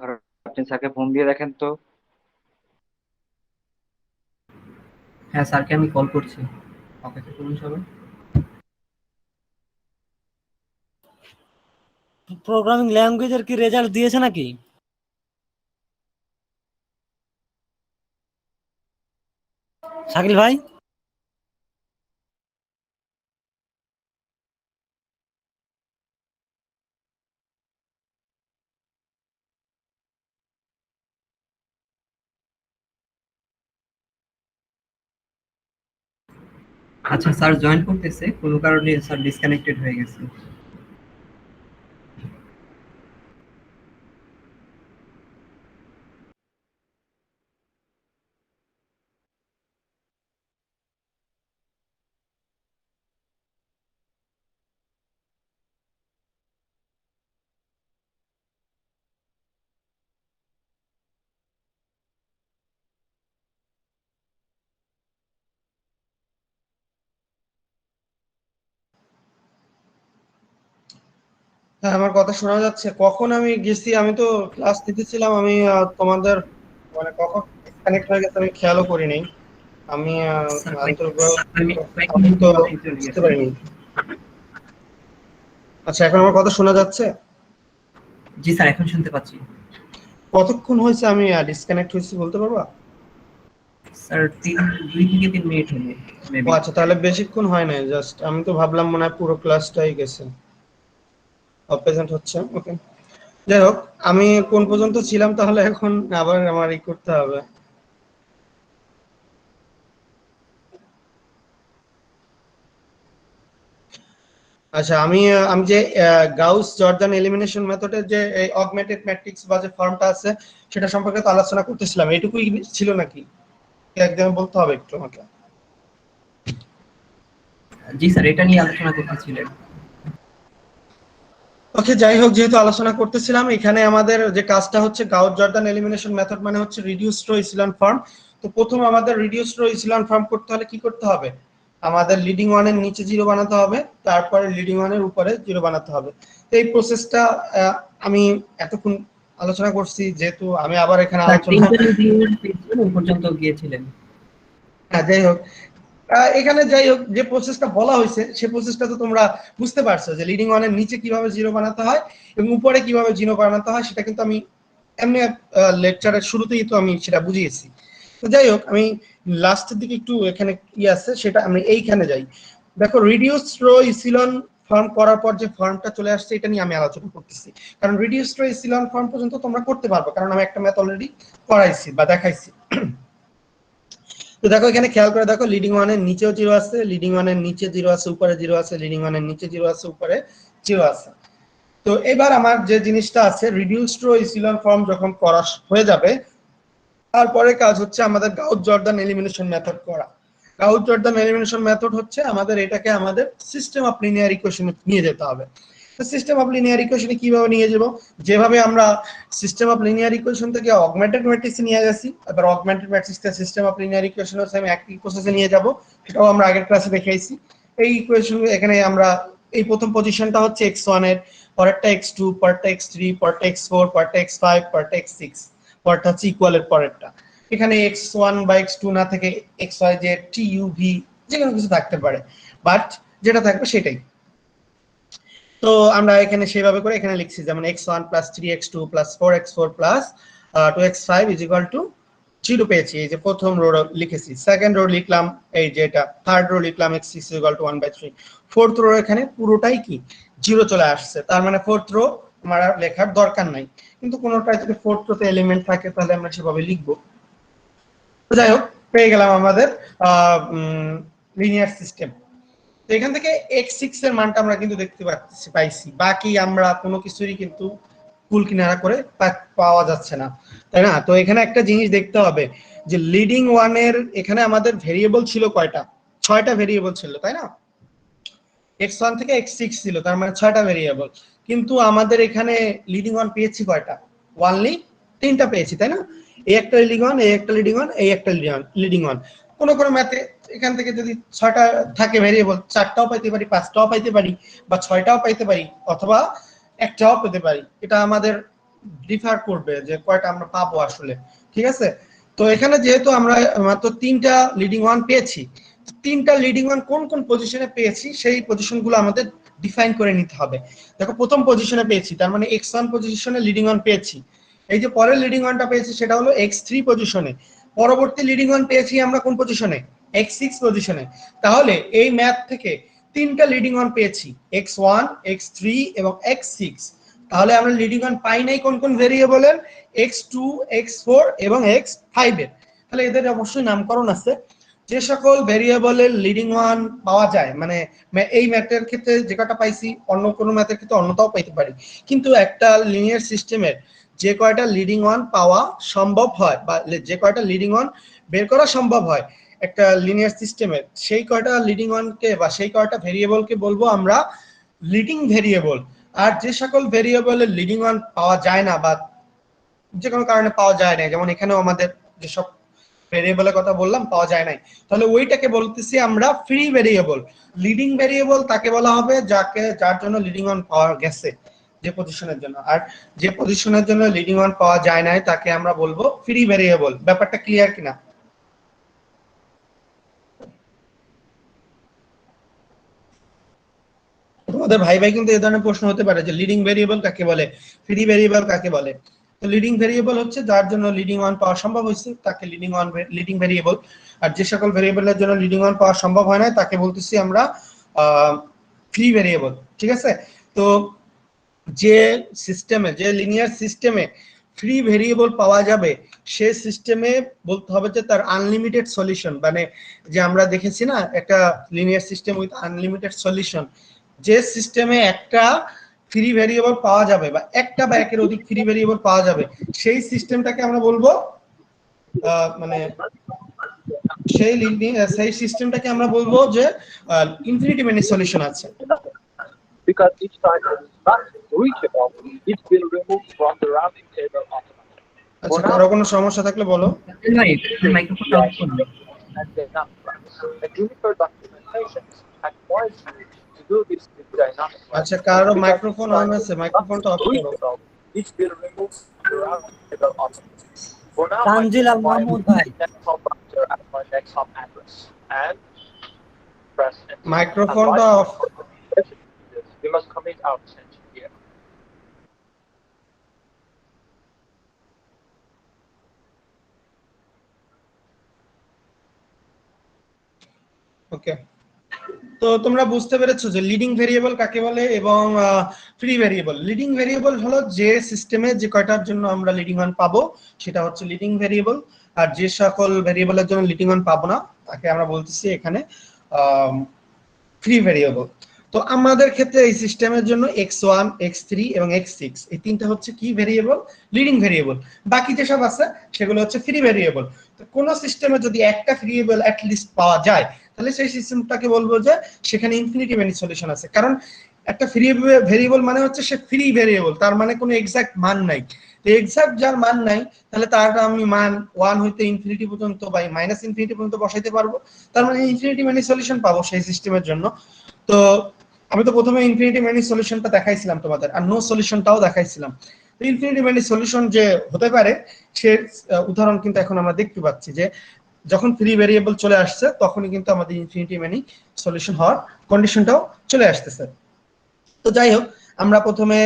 আর আপনি স্যারকে ফোন দিয়ে দেখেন তো। হ্যাঁ, স্যারকে আমি কল করছি, অপেক্ষা করুন সবাই। প্রোগ্রামিং ল্যাঙ্গুয়েজের কি রেজাল্ট দিয়েছে নাকি? শাকিল ভাই, আচ্ছা, স্যার জয়েন করতেছে, কোনো কারণে স্যার ডিসকানেক্টেড হয়ে গেছে। হ্যাঁ, আমার কথা শোনা যাচ্ছে? কখন আমি গেছি, আমি তো ক্লাস নিতেছিলাম, আমি তোমাদের মানে কখন কানেক্ট হয়ে গেছে আমি খেয়ালও করিনি। আমি স্যার আন্তরিকভাবে আমি কয়েক আমি মিনিটের তো মধ্যেই চলে বুঝতে গেছি। পারিনি। আচ্ছা, এখন আমার কথা শোনা যাচ্ছে? জি স্যার, এখন শুনতে পাচ্ছি। কতক্ষণ হয়েছে আমি ডিসকানেক্ট হয়েছি বলতে পারবা? স্যার 2 থেকে 3 মিনিট হবে ও মেবি। আচ্ছা, তাহলে বেশিক্ষণ হয় নাই, জাস্ট আমি তো ভাবলাম মনে হয় পুরো ক্লাসটাই গেছে, প্রেজেন্ট হচ্ছে। ওকে, যাই হোক, আমি কোন পর্যন্ত ছিলাম তাহলে? এখন আবার আমার ই করতে হবে। আচ্ছা, আমি আমি যে গাউস জর্দান এলিমিনেশন মেথডের যে এই অগমেন্টেড ম্যাট্রিক্স বা যে ফর্মটা আছে সেটা সম্পর্কে তো আলোচনা করতেছিলাম, এইটুকুই ছিল নাকি? একদম বলতে হবে একটু আমাকে। জি স্যার, এটা নিয়ে আলোচনা করতেছিলেন। ওকে, যাই হোক, যেহেতু আলোচনা করতেছিলাম, এখানে আমাদের যে কাজটা হচ্ছে গাউস জর্দান এলিমিনেশন মেথড মানে হচ্ছে রিডিউসড রো ইসিলন ফর্ম। তো প্রথম আমাদের রিডিউসড রো ইসিলন ফর্ম করতে হলে কি করতে হবে? আমাদের লিডিং ওয়ানের নিচে জিরো বানাতে হবে, তারপরে লিডিং ওয়ানের উপরে জিরো বানাতে হবে। তো এই প্রসেসটা আমি এতক্ষণ আলোচনা করছি, যেহেতু আমি আবার এখানে স্যার আলোচনা 3টা রিডিউস পেয়েছিলেন, ওই পর্যন্ত গিয়েছিলেন। হ্যাঁ, যাই হোক, এখানে যাই হোক, যে প্রসেসটা বলা হয়েছে সেই প্রসেসটা তো তোমরা বুঝতে পারছো যে লিডিং ওয়ানের নিচে কিভাবে জিরো বানাতে হয় এবং উপরে কিভাবে জিরো বানাতে হয়, সেটা কিন্তু আমি এমনি লেকচারের শুরুতেই তো আমি সেটা বুঝিয়েছি। তো যাই হোক, আমি লাস্টের দিকে একটু এখানে কি আছে সেটা আমি এইখানে যাই। দেখো, রিডিউস রো ইসিলন ফর্ম করার পর যে ফর্মটা চলে আসছে এটা নিয়ে আমি আলোচনা করতেছি, কারণ রিডিউস রো ইসিলন ফর্ম পর্যন্ত তোমরা করতে পারবে, কারণ আমি একটা ম্যাথ অলরেডি করাইছি বা দেখাইছি। তো দেখো, এখানে খেয়াল করে দেখো, লিডিং ওয়ানের নিচেও জিরো আছে, লিডিং ওয়ানের নিচে জিরো আছে, উপরে জিরো আছে, লিডিং ওয়ানের নিচে জিরো আছে, উপরে জিরো আছে। তো এবার আমার যে জিনিসটা আছে, রিডিউসড রো ইসিলন ফর্ম যখন করা হয়ে যাবে, তারপরে কাজ হচ্ছে আমাদের গাউস জর্দান এলিমিনেশন মেথড করা। গাউস জর্দান এলিমিনেশন মেথড হচ্ছে আমাদের এটাকে আমাদের সিস্টেম অফ লিনিয়ার ইকুয়েশনে নিয়ে যেতে হবে। তো সিস্টেম অফ লিনিয়ার ইকুয়েশনে কিভাবে নিয়ে যাব? যেভাবে আমরা সিস্টেম অফ লিনিয়ার ইকুয়েশন থেকে অগমেন্টেড ম্যাট্রিক্সে নিয়ে গেছি, এবার অগমেন্টেড ম্যাট্রিক্স থেকে সিস্টেম অফ লিনিয়ার ইকুয়েশনে সেম একই প্রসেসে নিয়ে যাব, সেটাও আমরা আগের ক্লাসে দেখাইছি। এই ইকুয়েশন এখানে আমরা এই প্রথম পজিশনটা হচ্ছে x1 এর, পরেরটা x2, পরেরটা x3, পরেরটা x4, পরেরটা x5, পরেরটা x6, পরেরটা হচ্ছে ইকুয়ালের পরেরটা। এখানে x1 বা x2 না থেকে xy z t u v যে কোনো কিছু থাকতে পারে, বাট যেটা থাকবে সেটাই। তো আমরা এখানে সেভাবে করে এখানে লিখছি, যেমন x1 plus 3x2 plus 4x4 plus 2x5 is equal to 0 পেয়েছি, এই যে প্রথম রো লিখেছি। সেকেন্ড রো লিখলাম এই যে এটা, থার্ড রো লিখলাম x6 is equal to 1/3। Fourth row এখানে পুরোটাই কি 0 চলে আসছে, তার মানে ফোর্থ রো আমার আর লেখার দরকার নাই, কিন্তু কোনোটাই যদি ফোর্থ রোতে এলিমেন্ট থাকে তাহলে আমরা সেভাবে লিখবো। তো যাই হোক, পেয়ে গেলাম আমাদের লিনিয়ার সিস্টেম। তো এখান থেকে x6 এর মানটা আমরা কিন্তু দেখতে পাইছি, বাকি আমরা কোনো কিছুরই কিন্তু কুল কিনারা করে পাওয়া যাচ্ছে না, তাই না? তো এখানে একটা জিনিস দেখতে হবে যে লিডিং ওয়ানের এখানে আমাদের ভেরিয়েবল ছিল কয়টা? 6টা ভেরিয়েবল ছিল, তাই না? x1 থেকে x6 ছিল, তার মানে 6টা ভেরিয়েবল। কিন্তু আমাদের এখানে লিডিং ওয়ান পেয়েছি কয়টা? ওয়ানলি 3টা পেয়েছি, তাই না? এই একটা লিডিং ওয়ান, এই একটা লিডিং ওয়ান, এই একটা লিডিং ওয়ান। কোন কোন ম্যাথে এখান থেকে যদি 6টা থাকে ভেরিয়েবল, 4টাও পাইতে পারি, 5টাও পাইতে পারি, বা 6টাও পাইতে পারি, অথবা একটাও পেতে পারি। এটা আমাদের ডিফার করবে যে কয়টা আমরা পাবো আসলে, ঠিক আছে? তো এখানে যেহেতু আমরা মাত্র 3টা লিডিং ওয়ান পেয়েছি, 3টা লিডিং ওয়ান কোন কোন পজিশনে পেয়েছি সেই পজিশনগুলো আমাদের ডিফাইন করে নিতে হবে। দেখো, প্রথম পজিশনে পেয়েছি, তার মানে x1 পজিশনে লিডিং ওয়ান পেয়েছি। এই যে পরের লিডিং ওয়ানটা পেয়েছি সেটা হলো x3 পজিশনে। পরবর্তী লিডিং ওয়ান পেয়েছি আমরা কোন পজিশনে? x6 পজিশনে। তাহলে এই ম্যাথ থেকে 3টা লিডিং ওয়ান পেয়েছি, x1, x3 এবং x6। তাহলে আমরা লিডিং ওয়ান পাই নাই কোন কোন ভেরিয়েবলের? x2, x4 এবং x5 এর। তাহলে এদের অবশ্যই নামকরণ আছে। যে সকল ভেরিয়েবলের লিডিং ওয়ান পাওয়া যায়, মানে এই ম্যাথের ক্ষেত্রে যে কয়টা পাইছি অন্য কোনো ম্যাথের ক্ষেত্রে অন্যটাও পাইতে পারি, কিন্তু একটা লিনিয়ার সিস্টেমের যে কয়টা লিডিং ওয়ান পাওয়া সম্ভব হয় বা যে কয়টা লিডিং ওয়ান বের করা সম্ভব হয় একটা লিনিয়ার সিস্টেমের, সেই কয়টা লিডিং ওয়ানকে বা সেই কয়টা ভেরিয়েবলকে বলবো আমরা লিডিং ভেরিয়েবল। আর যে সকল ভেরিয়েবলের লিডিং ওয়ান পাওয়া যায় না বা যে কোনো কারণে পাওয়া যায় না, যেমন এখানেও আমাদের যেসব ভেরিয়েবলের কথা বললাম পাওয়া যায় নাই, তাহলে ওইটাকে বলতেছি আমরা ফ্রি ভেরিয়েবল। লিডিং ভেরিয়েবল তাকে বলা হবে যার জন্য লিডিং ওয়ান পাওয়া গেছে, যে পজিশনের জন্য। আর যে পজিশনের জন্য লিডিং ওয়ান পাওয়া যায় না তাকে আমরা বলবো ফ্রি ভেরিয়েবল। ব্যাপারটা ক্লিয়ার কিনা? তোমাদের ভাই ভাই কিন্তু এই ধরনের প্রশ্ন হতে পারে যে লিডিং ভেরিয়েবল কাকে বলে, ফ্রি ভেরিয়েবল কাকে বলে। তো লিডিং ভেরিয়েবল হচ্ছে যার জন্য লিডিং ওয়ান পাওয়া সম্ভব হয়েছে তাকে লিডিং ভেরিয়েবল। আর যে সকল ভেরিয়েবলের জন্য লিডিং ওয়ান পাওয়া সম্ভব হয় না তাকে বলতেছি আমরা ফ্রি ভেরিয়েবল। ঠিক আছে? তো যে সিস্টেমে, যে লিনিয়ার সিস্টেমে ফ্রি ভেরিয়েবল পাওয়া যাবে সে সিস্টেমে বলতে হবে যে তার আনলিমিটেড সলিউশন, মানে যে আমরা দেখেছি না একটা linear system with unlimited solution, যে সিস্টেমে একটা ফ্রি ভেরিয়েবল পাওয়া যাবে বা একটা বা একের অধিক ফ্রি ভেরিয়েবল পাওয়া যাবে সেই সিস্টেমটাকে আমরা বলবো মানে সেই সিস্টেমটাকে আমরা বলবো যে ইনফিনিটি মেনি সলিউশন আছে। Because each time it is not reachable, it will remove from the rounding table automatically. আচ্ছা, কারো কোনো সমস্যা থাকলে বলো। ভাই মাইক্রোফোনটা অফ করুন। And the number. The Juniper documentation advises you to do this with dynamic. আচ্ছা, কারো মাইক্রোফোন অন আছে, মাইক্রোফোনটা অফ করো। It will remove from the rounding table automatically. For now, Tanzil Al Mahmud ভাই। desktop browser at my desktop address and press enter. মাইক্রোফোনটা off. We must commit our attention here. Okay, তো তোমরা বুঝতে পেরেছো যে লিডিং ভেরিয়েবল কাকে বলে এবং ফ্রি ভেরিয়েবল। লিডিং ভেরিয়েবল হলো যে সিস্টেমে যে কয়টার জন্য আমরা লিডিং ওয়ান পাবো সেটা হচ্ছে লিডিং ভেরিয়েবল, আর যে সকল ভেরিয়েবলের জন্য লিডিং ওয়ান পাবো না তাকে আমরা বলতেছি এখানে ফ্রি ভেরিয়েবল। তো আমাদের ক্ষেত্রে এই সিস্টেমের জন্য x1, x3 এবং x6 এই তিনটা হচ্ছে কি ভেরিয়েবল? Leading variable. বাকি যেসব আছে সেগুলো হচ্ছে ফ্রি ভেরিয়েবল। তো কোন সিস্টেমে যদি একটা ভেরিয়েবল অ্যাট লিস্ট পাওয়া যায় তাহলে সেই সিস্টেমটাকে বলবো যে সেখানে ইনফিনিটি মেনি সলিউশন আছে। কারণ একটা ফ্রি ভেরিয়েবল মানে হচ্ছে সে ফ্রি ভেরিয়েবল, তার মানে কোনো এক্সাক্ট মান নাই। তো এক্সাক্ট যার মান নাই তাহলে তার আমি মান 1 হইতে ইনফিনিটি পর্যন্ত বা মাইনাস ইনফিনিটি পর্যন্ত বসাইতে পারবো, তার মানে ইনফিনিটি মেনি সলিউশন পাবো সেই সিস্টেমের জন্য। তো আমি তো প্রথমে ইনফিনিটি মেনি সলিউশনটা দেখাইছিলাম তোমাদের, আর নো সলিউশনটাও দেখাইছিলাম। তো ইনফিনিটি মেনি সলিউশন যে হতে পারে সে উদাহরণ কিন্তু এখন আমরা দেখতে পাচ্ছি যে যখন ফ্রি ভেরিয়েবল চলে আসছে তখনই কিন্তু আমাদের ইনফিনিটি মেনি সলিউশন হওয়ার কন্ডিশনটাও চলে আসতেছে। তো যাই হোক, আমরা প্রথমে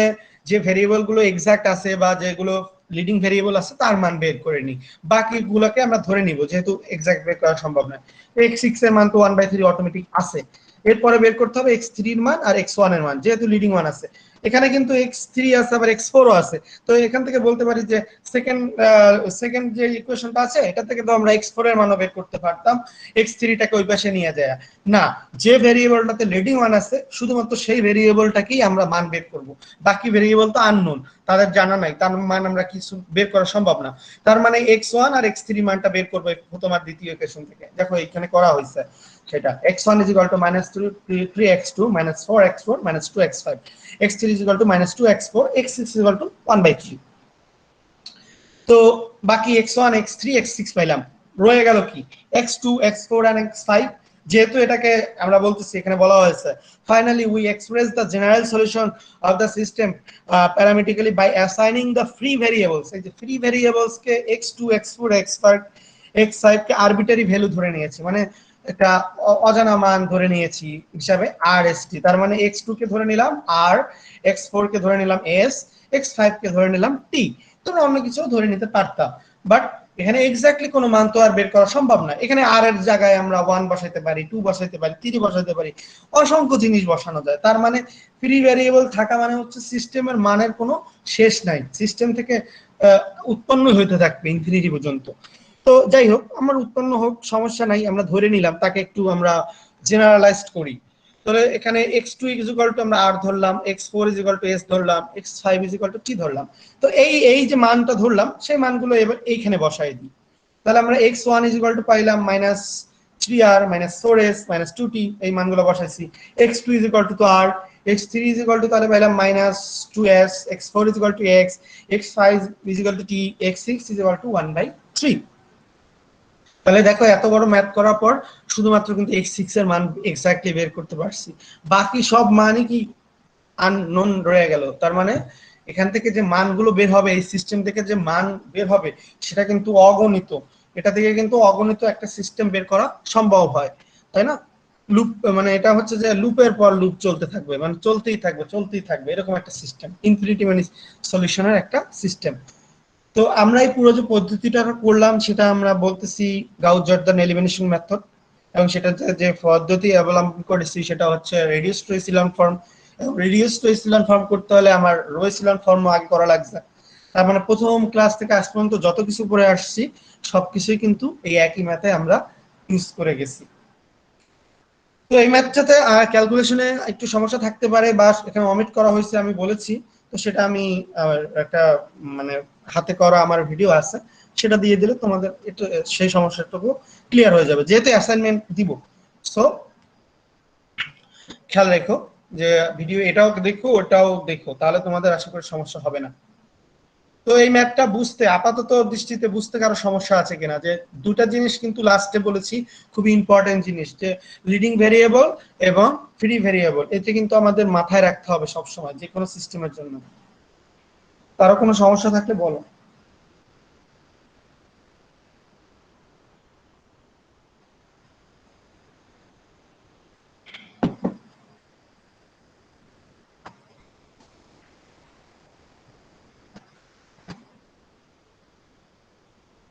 যে ভেরিয়েবল গুলো এক্সাক্ট আছে বা যেগুলো লিডিং ভেরিয়েবল আছে তার মান বের করে নিই, বাকিগুলোকে আমরা ধরে নিব যেহেতু এক্সাক্ট বের করা সম্ভব নয়। x6 এর মান তো 1/3 অটোমেটিক আছে, এরপরে বের করতে হবে x3 এর মান আর x1 এর মান, যেহেতু লিডিং ওয়ান আছে। এখানে কিন্তু x3 আছে আবার x4 ও আছে, তো এখান থেকে বলতে পারি যে সেকেন্ড যে ইকুয়েশনটা আছে এটা থেকে তো আমরা x4 এর মানও বের করতে পারতাম, x3 টাকে ওই পাশে নিয়ে যায় না। যে ভেরিয়েবলটাতে লিডিং ওয়ান আছে শুধুমাত্র সেই ভেরিয়েবলটাকেই আমরা মান বের করব, বাকি ভেরিয়েবল তো আননোন, তাদের জানা নাই, তার মান আমরা কিছু বের করা সম্ভব না। তার মানে x1 আর x3 মানটা বের করব প্রথম আর দ্বিতীয় ইকুয়েশন থেকে। দেখো এখানে করা হয়েছে সেটা x1 = -3x2 -4x4 -2x5, x3 = -2x4, x6 = 1/3। তো বাকি x1 x3 x6 পাইলাম, রয়ে গেল কি x2 x4 and x5। যেহেতু এটাকে আমরা বলতেছি এখানে বলা হয়েছে finally we express the general solution of the system parametrically by assigning the free variables। এই যে ফ্রি ভেরিয়েবলস কে x2 x4 x5 x5 কে আরবিটারি ভ্যালু ধরে নিয়েছি, মানে একটা অজানা মান ধরে নিয়েছি হিসাবে rst। তার মানে x2 কে ধরে নিলাম r, x4 কে ধরে নিলাম s, x5 কে ধরে নিলাম t। তোমরা অন্য কিছু ধরে নিতে পারতাম, বাট এখানে এক্স্যাক্টলি কোনো মান তো আর বের করা সম্ভব না। এখানে r এর জায়গায় আমরা 1 বসাইতে পারি, 2 বসাইতে পারি, 3 বসাইতে পারি, অসংখ্য জিনিস বসানো যায়। তার মানে ফ্রি ভেরিয়েবল থাকা মানে হচ্ছে সিস্টেমের মানের কোনো শেষ নাই, সিস্টেম থেকে উৎপন্ন হইতে থাকবে ইনফিনিটি পর্যন্ত। তো যাই হোক, আমার উৎপন্ন হোক সমস্যা নাই, আমরা ধরে নিলাম, তাকে একটু আমরা জেনারেলাইজড করি। তাহলে এখানে x2 = আমরা r ধরলাম, x4 = s ধরলাম, x5 = t ধরলাম। তো এই যে মানটা ধরলাম সেই মানগুলো এবার এইখানে বসাই দিই। তাহলে আমরা x1 = পাইলাম -3r -4s -2t, এই মানগুলো বসাইছি। x2 = তো r, x3 = তাহলে পাইলাম -2s, x4 = x, x5 = t, x6 = 1/3। তাহলে দেখো এত বড় ম্যাথ করার পর শুধুমাত্র কিন্তু x6 এর মান এক্স্যাক্টলি বের করতে পারছি, বাকি সব মানই কি আননোন রয়ে গেল, তার মানে এখান থেকে যে মানগুলো বের হবে, এই সিস্টেম থেকে যে মান বের হবে সেটা কিন্তু অগণিত। এটা থেকে কিন্তু অগণিত একটা সিস্টেম বের করা সম্ভব হয়, তাই না? লুপ মানে এটা হচ্ছে যে লুপের পর লুপ চলতে থাকবে, মানে চলতেই থাকবে এরকম একটা সিস্টেম, ইনফিনিটি মানে সলিউশনের একটা সিস্টেম। তো আমরা এই পুরো যে পদ্ধতিটা করলাম সেটা আমরা বলতেছি গাউস জর্দান এলিমিনেশন মেথড, এবং সেটা যে পদ্ধতি অবলম্বন করেছি সেটা হচ্ছে reduce to echelon form. Reduce to echelon form করতে হলে আমার রো এসিলন ফর্ম আগে করা লাগছে। তার মানে প্রথম ক্লাস থেকে আজ পর্যন্ত যত কিছু পড়ে আসছি সবকিছুই কিন্তু এই একই ম্যাথে আমরা ইউজ করে গেছি। তো এই ম্যাথটাতে ক্যালকুলেশনে একটু সমস্যা থাকতে পারে বা এখানে অমিট করা হয়েছে আমি বলেছি, তো সেটা আমি একটা মানে হাতে করা আমার ভিডিও আছে, সেটা দিয়ে দিলে তোমাদের একটু সেই সমস্যাটুকু ক্লিয়ার হয়ে যাবে, যেহেতু অ্যাসাইনমেন্ট দিব। সো খেয়াল রেখো যে ভিডিও এটাও দেখো ওটাও দেখো, তাহলে তোমাদের আশা করি সমস্যা হবে না। তো এই ম্যাথটা বুঝতে আপাতত দৃষ্টিতে বুঝতে কারো সমস্যা আছে কিনা, যে দুটা জিনিস কিন্তু লাস্টে বলেছি খুবই ইম্পর্টেন্ট জিনিস, যে লিডিং ভেরিয়েবল এবং ফ্রি ভেরিয়েবল, এটা কিন্তু আমাদের মাথায় রাখতে হবে সবসময় যে কোনো সিস্টেমের জন্য। কারো কোনো সমস্যা থাকলে বলো।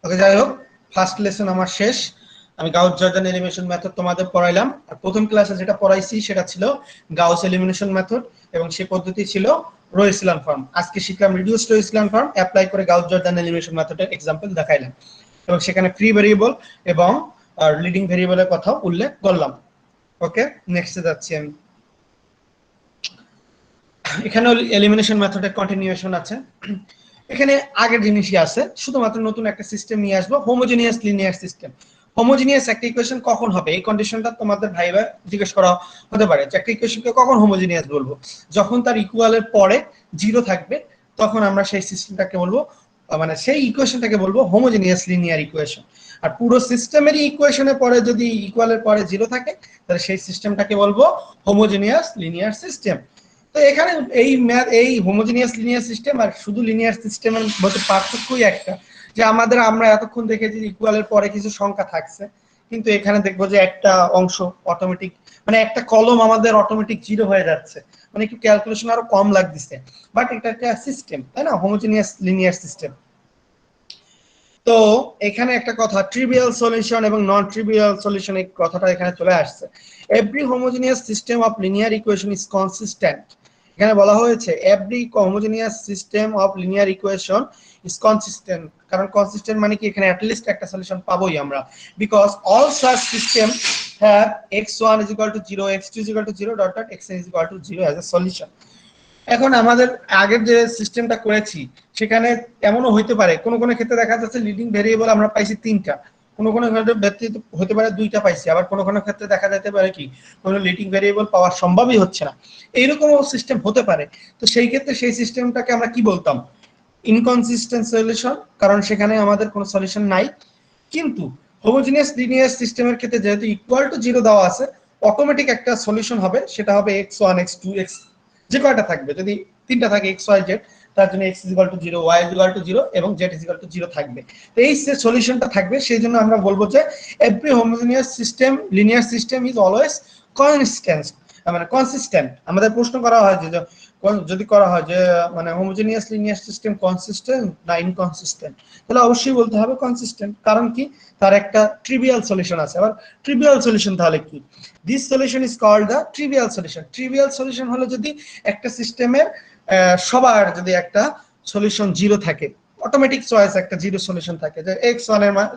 ওকে, যাই হোক, ফার্স্ট লেসন আমার শেষ। আমি গাউস জর্দান এলিমিনেশন মেথড তোমাদের পড়াইলাম, আর প্রথম ক্লাসে যেটা পড়াইছি সেটা ছিল গাউস এলিমিনেশন মেথড, এবং সেই পদ্ধতি ছিল রো এসিলন ফর্ম। আজকে শিখলাম রিডিউস রো এসিলন ফর্ম অ্যাপ্লাই করে গাউস জর্দান এলিমিনেশন মেথডের এক্সাম্পল দেখাইলাম, এবং সেখানে ফ্রি ভেরিয়েবল এবং লিডিং ভেরিয়েবলের কথা উল্লেখ করলাম। ওকে, নেক্সটে যাচ্ছি আমি। এখানে এলিমিনেশন মেথডের কন্টিনিউয়েশন আছে, এখানে আগের জিনিসই আছে, শুধুমাত্র নতুন একটা সিস্টেম নিয়ে আসবো, হোমোজেনিয়াস লিনিয়ার সিস্টেম। হোমোজেনিয়াস একটা ইকুয়েশন কখন হবে, এই কন্ডিশনটা তোমাদের ভাইবা জিজ্ঞেস করা হতে পারে যে একটা ইকুয়েশনকে কখন হোমোজেনিয়াস বলবো। যখন তার ইকুয়ালের পরে জিরো থাকবে তখন আমরা সেই সিস্টেমটাকে বলবো, মানে সেই ইকুয়েশনটাকে বলবো হোমোজেনিয়াস লিনিয়ার ইকুয়েশন। আর পুরো সিস্টেমেরই ইকুয়েশনের পরে যদি ইকুয়ালের পরে জিরো থাকে তাহলে সেই সিস্টেমটাকে বলবো হোমোজেনিয়াস লিনিয়ার সিস্টেম। তো এখানে এই হোমোজেনিয়াস লিনিয়ার সিস্টেম আর শুধু লিনিয়ার সিস্টেমের মধ্যে পার্থক্যই একটা, যে আমরা এতক্ষণ দেখেছি ইকুয়ালের পরে কিছু সংখ্যা থাকছে, কিন্তু এখানে দেখবো যে একটা অংশ অটোমেটিক, মানে একটা কলম আমাদের অটোমেটিক জিরো হয়ে যাচ্ছে, মানে একটু ক্যালকুলেশন আরো কম লাগতেছে, বাট এটা একটা সিস্টেম, তাই না, হোমোজেনিয়াস লিনিয়ার সিস্টেম। তো এখানে একটা কথা, ট্রিভিয়াল সলিউশন এবং নন ট্রিভিয়াল সলিউশন, এই কথাটা এখানে চলে আসছে। Every homogeneous system of linear equation is consistent. এখানে বলা হয়েছে every homogeneous system of linear equation is consistent, কারণ কনসিস্টেন্ট মানে কি এখানে অ্যাটলিস্ট একটা সলিউশন পাবোই আমরা, because all such system have x1 = 0, x2 = 0, xn = 0 as a solution. এখন আমাদের আগের যে সিস্টেমটা করেছি সেখানে এমনও হইতে পারে কোন কোন ক্ষেত্রে দেখা যাচ্ছে লিডিং ভেরিয়েবল আমরা পাইছি 3টা, কোন কোন ক্ষেত্রে হতে পারে 2টা পাইছি, আবার কোন কোন ক্ষেত্রে দেখা যেতে পারে কি কোনো লিডিং ভেরিয়েবল পাওয়া সম্ভবই হচ্ছে না, এইরকমও সিস্টেম হতে পারে। তো সেই ক্ষেত্রে সেই সিস্টেমটাকে আমরা কি বলতাম, ইনকনসিস্টেন্ট সলিউশন, কারণ সেখানে আমাদের কোনো সলিউশন নাই। কিন্তু হোমোজেনিয়াস লিনিয়ার সিস্টেমের ক্ষেত্রে যেহেতু ইকুয়াল টু 0 দেওয়া আছে, অটোমেটিক একটা সলিউশন হবে, সেটা হবে x1 x2 x, যে কয়টা থাকবে, যদি 3টা থাকে x y z, তার জন্য x = 0, y = 0 এবং z = 0 থাকবে। তো এই যে সলিউশনটা থাকবে সেই জন্য আমরা বলবো যে every homogeneous system linear system is always constant, মানে কনসিস্টেন্ট। আমাদের প্রশ্ন করা হয় যে যদি করা হয় যে মানে হোমোজেনিয়াস লিনিয়ার সিস্টেম কনসিস্টেন্ট না ইনকনসিস্টেন্ট, তাহলে অবশ্যই বলতে হবে কনসিস্টেন্ট, কারণ কি তার একটা ট্রিভিয়াল সলিউশন আছে। আবার ট্রিভিয়াল সলিউশন তাহলে কি, this solution is called the trivial solution. Trivial solution হলো যদি একটা সিস্টেমের সবার যদি একটা সলিউশন 0 থাকে, অটোমেটিক চয়েস একটা 0 সলিউশন থাকে, যে x1 এর মান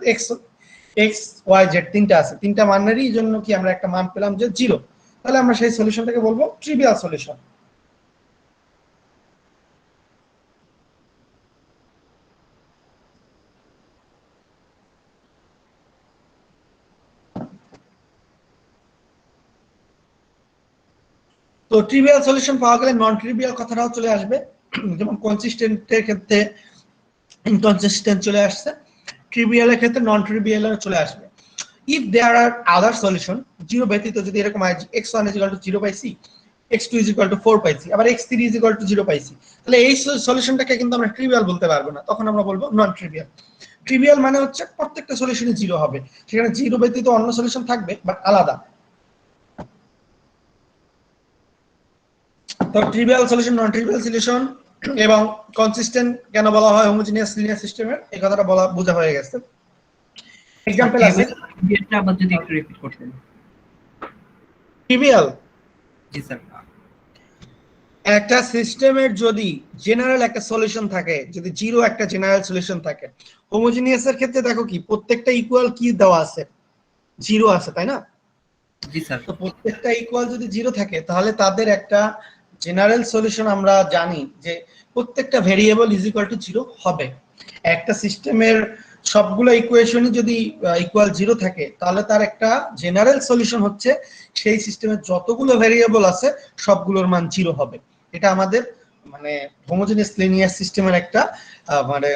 x y z 3টা আছে, 3টা মানেরই জন্য কি আমরা একটা মান পেলাম যে 0, তাহলে আমরা সেই সলিউশনটাকে বলবো ট্রিভিয়াল সলিউশন। তো ট্রিভিয়াল সলিউশন পাওয়া গেলে নন ট্রিভিয়াল কথাটাও চলে আসবে, যেমন কনসিস্টেন্টের ক্ষেত্রে ইনকনসিস্টেন্ট চলে আসছে, ট্রিভিয়ালের ক্ষেত্রে নন ট্রিভিয়াল চলে আসবে। If there R other solution, 0 ব্যতীত যদি এরকম হয় x1 = 0 পাইছি x2 is equal to 4 পাইছি, আবার x3 is equal to 0 পাইছি, তাহলে এই সলিউশনটাকে কিন্তু আমরা ট্রিভিয়াল বলতে পারবো না, তখন আমরা বলবো নন ট্রিভিয়াল। ট্রিভিয়াল মানে হচ্ছে প্রত্যেকটা সলিউশনে 0 হবে, সেখানে 0 ব্যতীত অন্য সলিউশন থাকবে বাট আলাদা। তো trivial solution, non trivial solution এবং কনসিস্টেন্ট কেন বলা হয় হোমোজেনিয়াস লিনিয়ার সিস্টেমের, এই কথাটা বলা বোঝা হয়ে গেছে। এক্সাম্পল আছে, এটা আবার যদি একটু রিপিট করতেন। ট্রিভিয়াল জি স্যার। একটা সিস্টেমের যদি জেনারেল একটা সলিউশন থাকে, যদি 0 একটা জেনারেল সলিউশন থাকে, হোমোজেনিয়াসের ক্ষেত্রে দেখো কি প্রত্যেকটা ইকুয়াল কি দেওয়া আছে, 0 আছে, তাই না? জি স্যার। তো প্রত্যেকটা ইকুয়াল যদি 0 থাকে তাহলে তাদের একটা জেনারেল সলিউশন আমরা জানি যে প্রত্যেকটা ভেরিয়েবল ইজ ইকুয়াল টু 0 হবে। একটা সিস্টেমের সবগুলো ইকুয়েশনই যদি ইকুয়াল 0 থাকে তাহলে তার একটা জেনারেল সলিউশন হচ্ছে সেই সিস্টেমের যতগুলো ভেরিয়েবল আছে সবগুলোর মান 0 হবে। এটা আমাদের মানে হোমোজেনিয়াস লিনিয়ার সিস্টেমের একটা মানে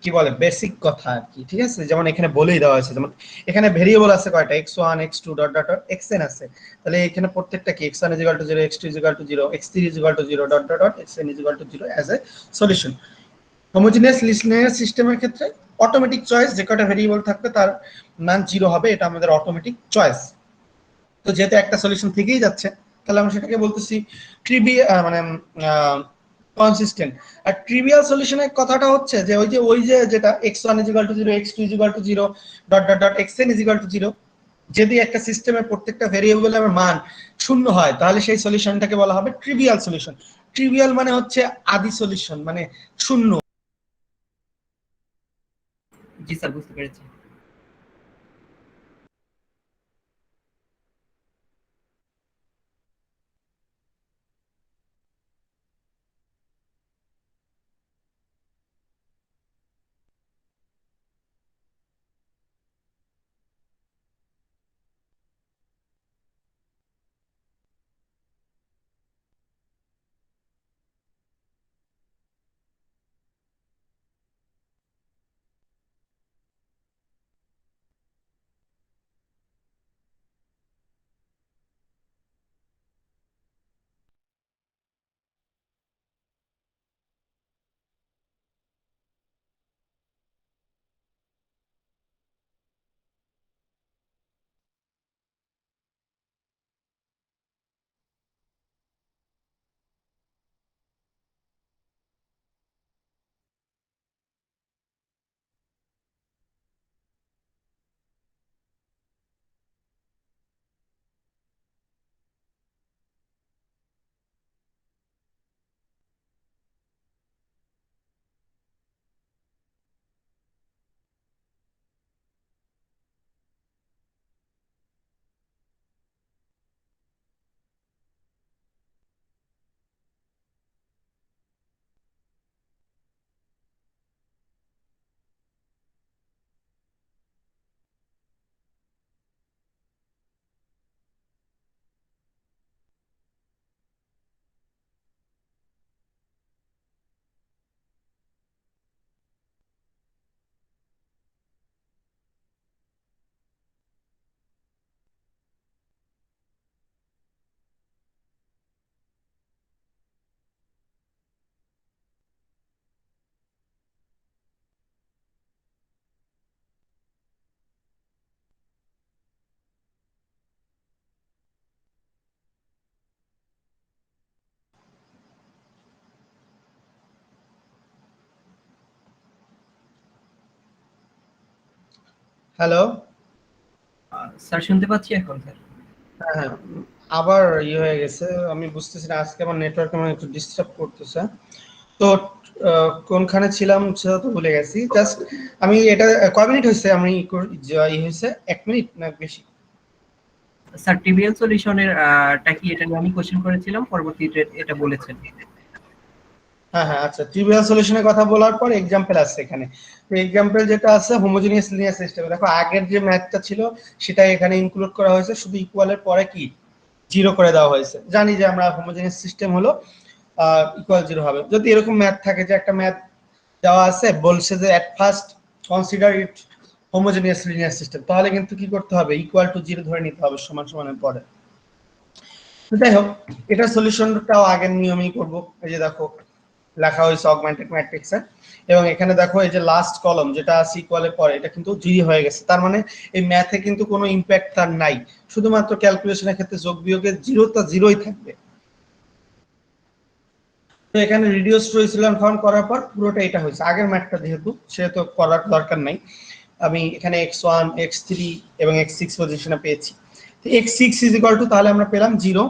কি বলে বেসিক কথা আর কি, ঠিক আছে? যেমন এখানে বলেই দেওয়া হয়েছে, যেমন এখানে ভেরিয়েবল আছে কয়টা, x1 x2 dot dot dot xn আছে, তাহলে এখানে প্রত্যেকটা কি x1 is equal to 0, x2 is equal to 0, x3 is equal to 0 dot dot dot xn is equal to 0 as a solution। Homogeneous linear সিস্টেমের ক্ষেত্রে automatic choice, যে কয়টা variable থাকবে তার মান 0 হবে, এটা আমাদের অটোমেটিক চয়েস। তো যেহেতু একটা সলিউশন থেকেই যাচ্ছে তাহলে আমরা সেটাকে বলতেছি মানে কনসিস্টেন্ট। আর ট্রিভিয়াল সলিউশনের কথাটা হচ্ছে যে ওই যে যেটা x1 is equal to 0, x2 is equal to 0 dot dot dot xn is equal to 0, যদি একটা সিস্টেমের প্রত্যেকটা ভেরিয়েবলের মান 0 হয় তাহলে সেই সলিউশনটাকে বলা হবে ট্রিভিয়াল সলিউশন। ট্রিভিয়াল মানে হচ্ছে আদি সলিউশন, মানে 0। জি স্যার, বুঝতে পেরেছি। হ্যালো, স্যার শুনতে পাচ্ছি এখন স্যার। হ্যাঁ আবার হয়ে গেছে, আমি বুঝতেছি না, আজকে আমার নেটওয়ার্ক আমার একটু ডিস্টার্ব করতেছে। তো কোনখানে ছিলাম সেটা তো ভুলে গেছি। জাস্ট আমি এটা কয় মিনিট হয়েছে আমি হয়েছে 1 মিনিট না বেশি? স্যার ট্রিভিয়াল সলিউশনের টা কি, এটা নিয়ে আমি কোশ্চেন করেছিলাম, পরবর্তীতে এটা বলেছেন। হ্যাঁ হ্যাঁ, আচ্ছা, ট্রিভিয়াল সলিউশনের কথা বলার পর এক্সাম্পল আছে এখানে। তো এক্সাম্পল যেটা আছে হোমোজেনিয়াস লিনিয়ার সিস্টেমে, দেখো আগের যে ম্যাথটা ছিল সেটা এখানে ইনক্লুড করা হয়েছে, শুধু ইকুয়ালের পরে কি 0 করে দেওয়া হয়েছে। জানি যে আমরা হোমোজেনিয়াস সিস্টেম হলো ইকুয়াল 0 হবে। যদি এরকম ম্যাথ থাকে যে একটা ম্যাথ দেওয়া আছে বলছে যে at first consider it homogeneous linear system, তাহলে কিন্তু কি করতে হবে, ইকুয়াল টু 0 ধরে নিতে হবে সমান সমানের পরে। তো যাই হোক, এটা সলিউশনটাও আগের নিয়মেই করব। এই যে দেখো লেখা হয়েছে অগমেন্টেড ম্যাট্রিক্সে, এবং এখানে দেখো এই যে লাস্ট কলম যেটা আছে ইকুয়ালের পরে এটা কিন্তু 0 হয়ে গেছে, তার মানে এই ম্যাথে কিন্তু কোনো ইম্প্যাক্ট তার নাই, শুধুমাত্র ক্যালকুলেশনের ক্ষেত্রে যোগ বিয়োগের 0টা 0ই থাকবে। তো এখানে রিডিউস টু ইসিলন ফর্ম করার পর পুরোটা এটা হয়েছে, আগের ম্যাথটা যেহেতু সেহেতু করার দরকার নাই। আমি এখানে x1 x3 এবং x6 পজিশনে পেয়েছি। তো x6 ইজ ইকুয়াল টু, তাহলে আমরা পেলাম 0,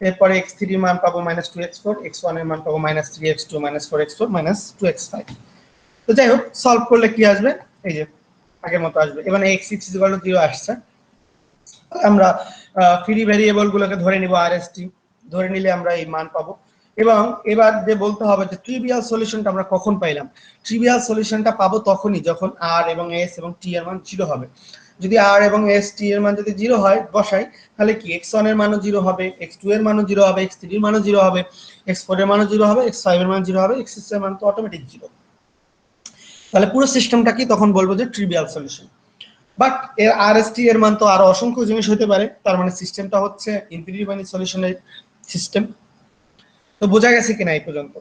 এরপরে x3 এর মান পাবো -2x4, x1 এর মান পাবো -3x2 -4x4 -2x5। তো যাই হোক, সলভ করলে কি আসবে, এই যে আগের মতো আসবে। এবার x6 0 আসছে, আমরা ফ্রি ভেরিয়েবল গুলোকে ধরে নিব, rst ধরে নিলে আমরা এই মান পাবো। এবং এবার যে বলতে হবে যে ট্রিভিয়াল সলিউশনটা আমরা কখন পাইলাম। ট্রিভিয়াল সলিউশনটা পাবো তখনই যখন r এবং s এবং t এর মান 0 হবে। যদি r এবং s t এর মান যদি 0 হয় বসাই, তাহলে কি x1 এর মানও 0 হবে, x2 এর মানও 0 হবে, x3 এর মানও 0 হবে, x4 এর মানও 0 হবে, x5 এর মান 0 হবে, x6 এর মান তো অটোমেটিক 0। তাহলে পুরো সিস্টেমটা কি তখন বলবো যে ট্রিভিয়াল সলিউশন। বাট এর আরএসটি এর মান তো আরো অসংখ্য জিনিস হতে পারে, তার মানে সিস্টেমটা হচ্ছে ইনফিনিটি বাইনারি সলিউশনের সিস্টেম। তো বোঝা গেছে কিনা এই পর্যন্ত?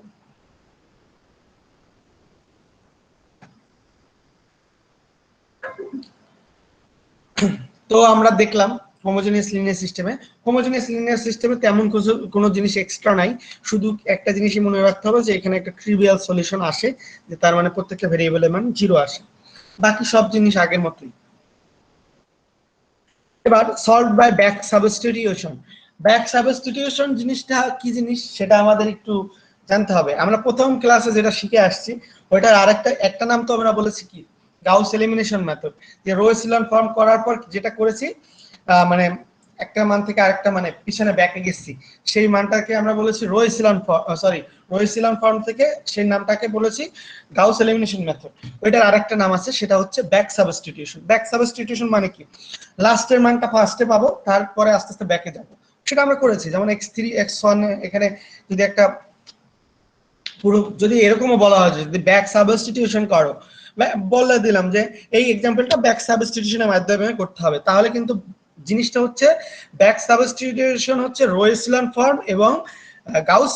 তো আমরা দেখলাম হোমোজেনিয়াস লিনিয়ার সিস্টেমে, হোমোজেনিয়াস লিনিয়ার সিস্টেমে তেমন কোনো জিনিস এক্সট্রা নাই, শুধু একটা জিনিসই মনে রাখতে হবে যে এখানে একটা ট্রিভিয়াল সলিউশন আসে, যে তার মানে প্রত্যেকটা ভেরিয়েবলের মান 0 আসে, বাকি সব জিনিস আগের মতোই। এবার solve by back substitution. Back substitution জিনিসটা কি জিনিস সেটা আমাদের একটু জানতে হবে। আমরা প্রথম ক্লাসে যেটা শিখে আসছি ওইটার একটা নাম তো আমরা বলেছি কি, গাউস এলিমিনেশন মেথড। যে রো এচেলন ফর্ম করার পর যেটা করেছি, মানে একটা মান থেকে আরেকটা মানে পিছনে ব্যাকে গেছি, সেই মানটাকে আমরা বলেছি রো এচেলন ফর্ম থেকে সেই নামটাকে বলেছি গাউস এলিমিনেশন মেথড। ওইটার আরেকটা নাম আছে, সেটা হচ্ছে ব্যাক সাবস্টিটিউশন। ব্যাক সাবস্টিটিউশন মানে কি, লাস্টের মানটা ফার্স্টে পাবো, তারপরে আস্তে আস্তে ব্যাকে যাবো, সেটা আমরা করেছি। যেমন x3 x1 এখানে যদি একটা পুরো যদি এরকমও বলা হয় যদি ব্যাক সাবস্টিটিউশন করো, বলে দিলাম যে এই এক্সাম্পলটা ব্যাক সাবস্টিটিউশনের মাধ্যমে করতে হবে, তাহলে কিন্তু জিনিসটা হচ্ছে ব্যাক সাবস্টিটিউশন হচ্ছে রো এচেলন ফর্ম এবং গাউস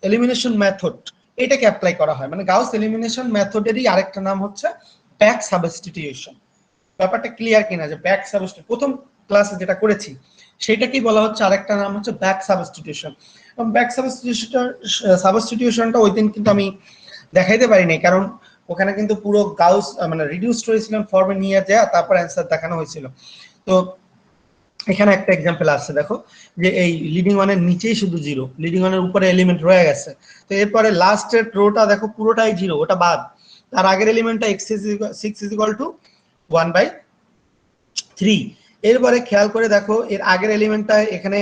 এলিমিনেশন মেথড, এটাকে অ্যাপ্লাই করা হয়। মানে গাউস এলিমিনেশন মেথডেরই আরেকটা নাম হচ্ছে ব্যাক সাবস্টিটিউশন। ব্যাপারটা ক্লিয়ার কিনা যে ব্যাক সাবস্টিটিউশন প্রথম ক্লাসে যেটা করেছি সেটাকেই বলা হচ্ছে আরেকটা নাম হচ্ছে ব্যাক সাবস্টিটিউশন। এবং ব্যাক সাবস্টিটিউশনটা ওই দিন কিন্তু আমি দেখাইতে পারিনি, কারণ ওখানে কিন্তু পুরো গাউস মানে রিডিউসড হয়েছিলাম ফর্মে নিয়ে যায়, তারপর অ্যান্সার দেখানো হয়েছিল। তো এখানে একটা এক্সাম্পল আছে, দেখো যে এই লিডিং ওয়ানের নিচেই শুধু 0, লিডিং ওয়ানের উপরে এলিমেন্ট রয়ে গেছে। তো এরপরে লাস্টের রোটা দেখো পুরোটাই 0, ওটা বাদ, তার আগের এলিমেন্টটা x6 = 1/3। এরপরে খেয়াল করে দেখো এর আগের এলিমেন্টটা এখানে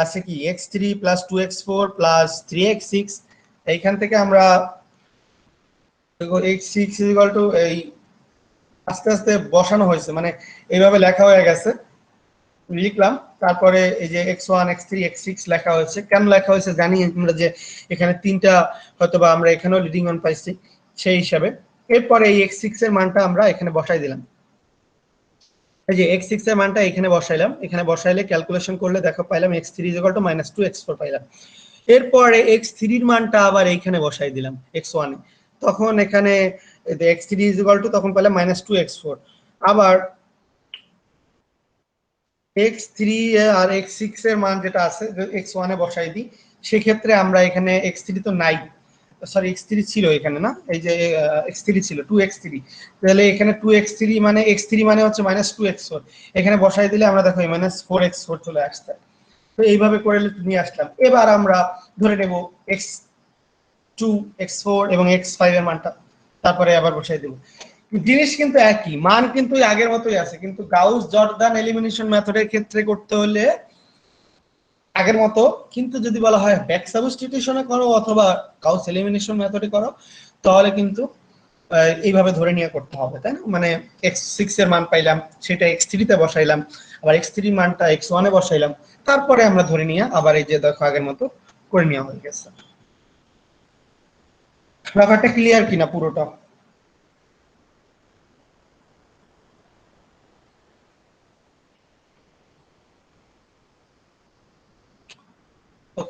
আছে কি x3 + 2x4 + 3x6। এইখান থেকে আমরা দেখো x6 = এই আস্তে আস্তে বসানো হয়েছে, মানে এইভাবে লেখা হয়ে গেছে, লিখলাম, তারপরে এই যে x1 x3 x6 লেখা হয়েছে। কেন লেখা হয়েছে জানি আমরা, যে এখানে তিনটা হয়তোবা আমরা এখানেও লিডিং অন পাইছি সেই হিসাবে। এরপরে এই x6 এর মানটা আমরা এখানে বসাই দিলাম, এই যে x6 এর মানটা এখানে বসাইলাম, এখানে বসাইলে ক্যালকুলেশন করলে দেখো পাইলাম x3 = -2x4 পাইলাম। এরপরে x3 এর মানটা আবার এইখানে বসাই দিলাম x1 এ, তখন এখানে x3 = তখন পাইলাম -2x4। আবার x3 আর x6 এর মান যেটা আছে x1 এ বসাই দিই, সেক্ষেত্রে আমরা এখানে x3 তো নাই, সরি x3 ছিল এখানে না, এই যে x3 ছিল 2x3, তাহলে এখানে 2x3 মানে x3 মানে হচ্ছে -2x4, এখানে বসাই দিলে আমরা দেখো -4x4 চলে আসছে। তো এইভাবে করে নিয়ে আসলাম। এবার আমরা ধরে নেব x2 x4 এবং x5 এর মানটা, তারপরে আবার বসাই দেব। জিনিস কিন্তু একই, মান কিন্তু আগের মতোই আছে, কিন্তু গাউস জর্দান এলিমিনেশন মেথডের ক্ষেত্রে করতে হলে আগের মতো, কিন্তু যদি বলা হয় ব্যাক সাবস্টিটিউশনে করো অথবা গাউস এলিমিনেশন মেথডে করো, তাহলে কিন্তু এইভাবে ধরে নিয়ে করতে হবে, তাই না? মানে x6 এর মান পাইলাম, সেটা x3 তে বসাইলাম, আবার x3 মানটা x1 এ বসাইলাম, তারপরে আমরা ধরে নিয়ে আবার এই যে দেখো আগের মতো করে নেওয়া হয়ে গেছে। ব্যাপারটা ক্লিয়ার কিনা পুরোটা?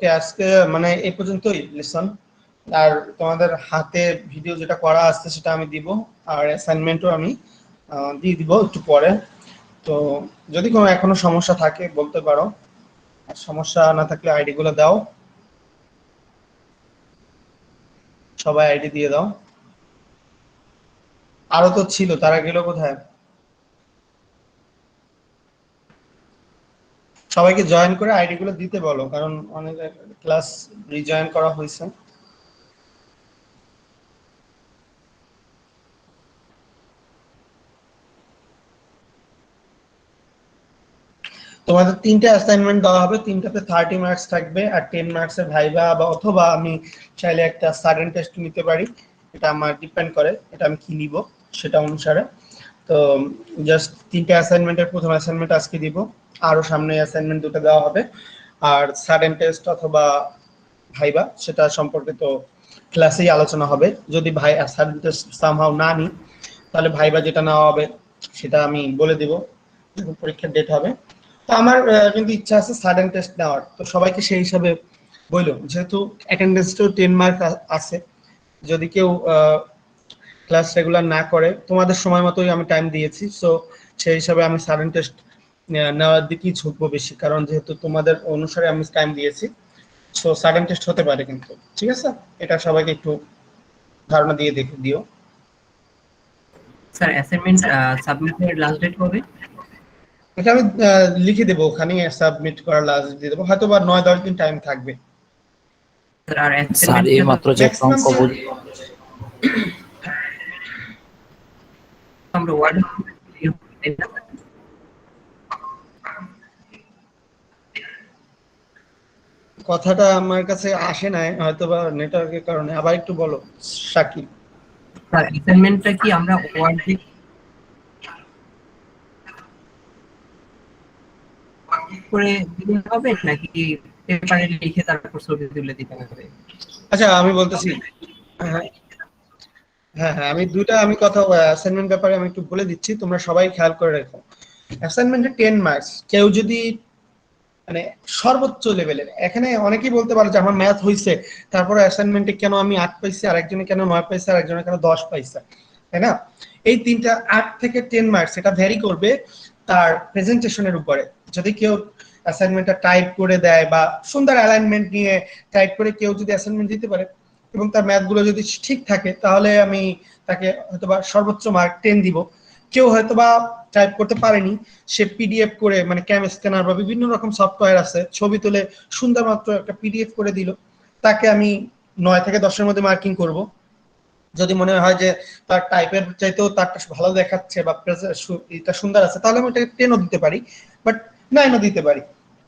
ওকে আজকে মানে এই পর্যন্তই লেসন। আর তোমাদের হাতে ভিডিও যেটা করা আসছে সেটা আমি দিব, আর অ্যাসাইনমেন্টও আমি দিয়ে দিব একটু পরে। তো যদি কোনো এখনো সমস্যা থাকে বলতে পারো, আর সমস্যা না থাকলে আইডি গুলো দাও, সবাই আইডি দিয়ে দাও। আরো তো ছিল, তারা গেল কোথায়? সবাইকে জয়েন করে আইডি গুলো দিতে বলো, কারণ অনেক ক্লাস রিজয়েন করা হয়েছে। তোমাদের 3টে অ্যাসাইনমেন্ট দেওয়া হবে, 3টাতে 30 মার্কস থাকবে, আর 10 মার্কসের ভাইবা বা অথবা আমি চাইলে একটা সাডেন টেস্ট নিতে পারি, এটা আমার ডিপেন্ড করে এটা আমি কি নিব সেটা অনুসারে। তো জাস্ট 3টে অ্যাসাইনমেন্টের প্রথম অ্যাসাইনমেন্ট আজকে দিব, আরো সামনে অ্যাসাইনমেন্ট দুটো দেওয়া হবে, আর সাডেন টেস্ট অথবা ভাইবা সেটা সম্পর্কে তো ক্লাসেই আলোচনা হবে। যদি সাডেন টেস্ট সামহাও না নিই তাহলে ভাইবা যেটা নেওয়া হবে সেটা আমি বলে দিব যখন পরীক্ষার ডেট হবে। তো আমার কিন্তু ইচ্ছা আছে সাডেন টেস্ট নেওয়ার, তো সবাইকে সেই হিসাবে বললো, যেহেতু অ্যাটেন্ডেন্সটাও 10 মার্ক আছে, যদি কেউ ক্লাস রেগুলার না করে, তোমাদের সময় মতোই আমি টাইম দিয়েছি, সো সেই হিসাবে আমি সাডেন টেস্ট নেওয়ার দিকেই ঝুঁকবো বেশি, কারণ যেহেতু তোমাদের অনুসারে আমি টাইম দিয়েছি, সো সাডেন টেস্ট হতে পারে কিন্তু। ঠিক আছে, এটা সবাইকে একটু ধারণা দিয়ে দিও। স্যার অ্যাসাইনমেন্ট সাবমিটের লাস্ট ডেট কবে? এটা আমি লিখে দেবো ওখানে, সাবমিট করার লাস্ট দিয়ে দেবো, হয়তো বা 9-10 দিন টাইম থাকবে। স্যার আর স্যার এই মাত্র যে অঙ্ক আমরা ওয়ার্ড কথাটা আমার কাছে আসে নাই, হয়তো বা নেটওয়ার্কের কারণে, আবার একটু বলো শাকিব। স্যার অ্যাসাইনমেন্টটা কি আমরা ওয়ার্ড করে দিতে হবে নাকি পেপারে লিখে তারপর ছবি তুলে দিতে হবে? আচ্ছা আমি বলতেছি, হ্যাঁ হ্যাঁ হ্যাঁ আমি আমি কথা অ্যাসাইনমেন্ট ব্যাপারে আমি একটু বলে দিচ্ছি, তোমরা সবাই খেয়াল করে রাখো। অ্যাসাইনমেন্টে 10 মার্কস, কেউ যদি মানে সর্বোচ্চ লেভেলের, এখানে অনেকেই বলতে পারে যে আমার ম্যাথ হয়েছে তারপরে অ্যাসাইনমেন্টে কেন আমি 8 পাইছি, আরেকজনে কেন 9 পাইছে, আরেকজনে কেন 10 পাইছে, তাই না? এই তিনটা 8 থেকে 10 মার্কস এটা ভ্যারি করবে তার প্রেজেন্টেশনের উপরে। যদি কেউ অ্যাসাইনমেন্টটা টাইপ করে দেয় বা সুন্দর অ্যালাইনমেন্ট নিয়ে টাইপ করে কেউ যদি অ্যাসাইনমেন্ট দিতে পারে এবং তার ম্যাথগুলো যদি ঠিক থাকে, তাহলে আমি তাকে হয়তোবা সর্বোচ্চ মার্ক 10 দিব। কেউ হয়তোবা টাইপ করতে পারেনি, সে পিডিএফ করে মানে ক্যাম স্ক্যানার বা বিভিন্ন রকম সফটওয়্যার আছে, ছবি তুলে সুন্দর মাত্র একটা পিডিএফ করে দিল, তাকে আমি 9 থেকে 10-এর মধ্যে মার্কিং করব। যদি মনে হয় যে তার টাইপের চাইতেও তারটা ভালো দেখাচ্ছে বা এটা সুন্দর আছে, তাহলে আমি এটাকে 10ও দিতে পারি, বাট 9ও দিতে পারি,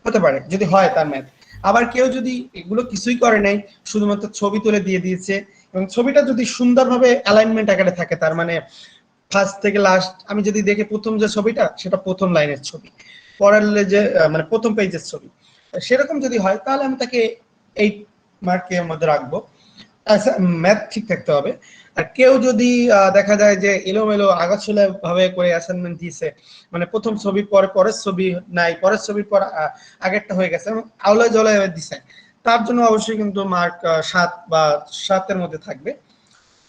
হতে পারে যদি হয় তার ম্যাথ। আবার কেউ যদি এগুলো কিছুই করে নাই, শুধুমাত্র ছবি তুলে দিয়ে দিয়েছে এবং ছবিটা যদি সুন্দরভাবে অ্যালাইনমেন্ট আকারে থাকে, তার মানে ফার্স্ট থেকে লাস্ট আমি যদি দেখে প্রথম যে ছবিটা সেটা প্রথম লাইনের ছবি, পরের যে মানে প্রথম পেজের ছবি, সেরকম যদি হয় তাহলে আমি তাকে 8 মার্কের মধ্যে রাখবো। ম্যাথ ঠিক থাকতে হবে। আর কেউ যদি দেখা যায় যে এলোমেলো আগাছালো ভাবে করে অ্যাসাইনমেন্ট দিয়েছে, মানে প্রথম ছবির পরে পরের ছবি নাই, পরের ছবির পর আগেরটা হয়ে গেছে, আওলা জলায় দিছে, তার জন্য অবশ্যই কিন্তু মার্ক 7 বা 7-এর মধ্যে থাকবে।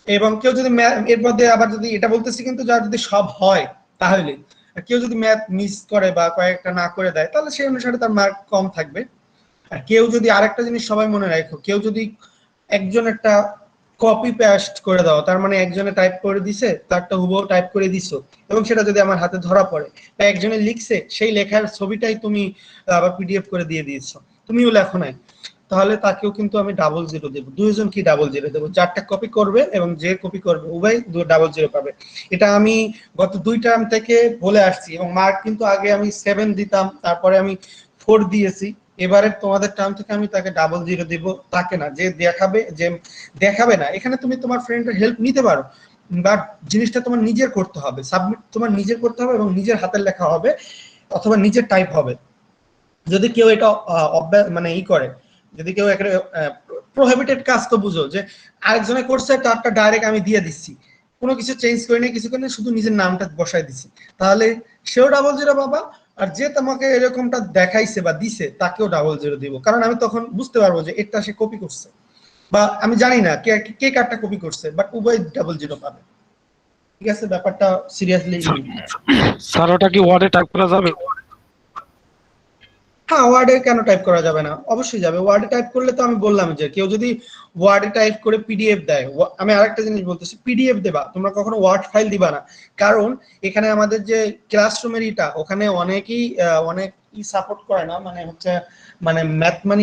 এবং কেউ যদি এর মধ্যে আবার যদি এটা বলতেছি কিন্তু যার যদি সব হয় তাহলে, কেউ যদি ম্যাথ মিস করে বা কয়েকটা না করে দেয় তাহলে সেই অনুসারে তার মার্ক কম থাকবে। আর কেউ যদি আরেকটা জিনিস সবাই মনে রাখো, কেউ যদি একজন একটা কপি পেস্ট করে দাও, তার মানে একজনে টাইপ করে দিছে তারটা হুবহু টাইপ করে দিছো, এবং সেটা যদি আমার হাতে ধরা পড়ে বা একজনে লিখছে সেই লেখার ছবিটাই তুমি আবার পিডিএফ করে দিয়ে দিয়েছো, তুমিও লেখো নাই, তাহলে তাকেও কিন্তু আমি ডাবল 0 দেবো। দুইজন কি ডাবল 0 দেবো, যারটা কপি করবে এবং যে কপি করবে উভয় ডাবল 0 পাবে। এটা আমি গত 2 টার্ম থেকে বলে আসছি, এবং মার্ক কিন্তু আগে আমি 7 দিতাম, তারপরে আমি 4 দিয়েছি। এবারে তোমাদের টার্ম থেকে আমি তাকে ডাবল 0 দিব, তাকে না যে দেখাবে না। এখানে তুমি তোমার ফ্রেন্ডের হেল্প নিতে পারো, বাট জিনিসটা তোমার নিজের করতে হবে, সাবমিট তোমার নিজের করতে হবে এবং নিজের হাতের লেখা হবে অথবা নিজের টাইপ হবে। যদি কেউ এটা মানে করে, যদি কেউ একটা প্রহিবিটেড কাজ, তো বুঝো যে আরেকজনে করছে তারটা ডাইরেক্ট আমি দিয়ে দিচ্ছি, কোনো কিছু চেঞ্জ করি না, কিছু করে শুধু নিজের নামটা বসাই দিচ্ছি, তাহলে সেও ডাবল 0 পাবা, আর যে তোমাকে এরকমটা দেখাইছে বা দিছে তাকেও 00 দিব, কারণ আমি তখন বুঝতে পারবো যে এটা সে কপি করছে, বা আমি জানি না কে কে কারটা কপি করছে, বাট উভয় 00 পাবে। ঠিক আছে, ব্যাপারটা সিরিয়াসলি। স্যার ওটা কি ওয়ার্ডে টাইপ করা যাবে? হ্যাঁ, ওয়ার্ডে কেন টাইপ করা যাবে না, অবশ্যই যাবে। ওয়ার্ডে টাইপ করলে তো আমি বললাম যে কেউ যদি ওয়ার্ডে টাইপ করে পিডিএফ দেয়, আমি আরেকটা জিনিস বলতেছি, পিডিএফ দেবা, তোমরা কখনো ওয়ার্ড ফাইল দিবা না, কারণ এখানে আমাদের যে ক্লাসরুমের ওখানে অনেকেই অনেক সাপোর্ট করে না, মানে হচ্ছে মানে ম্যাথ মানে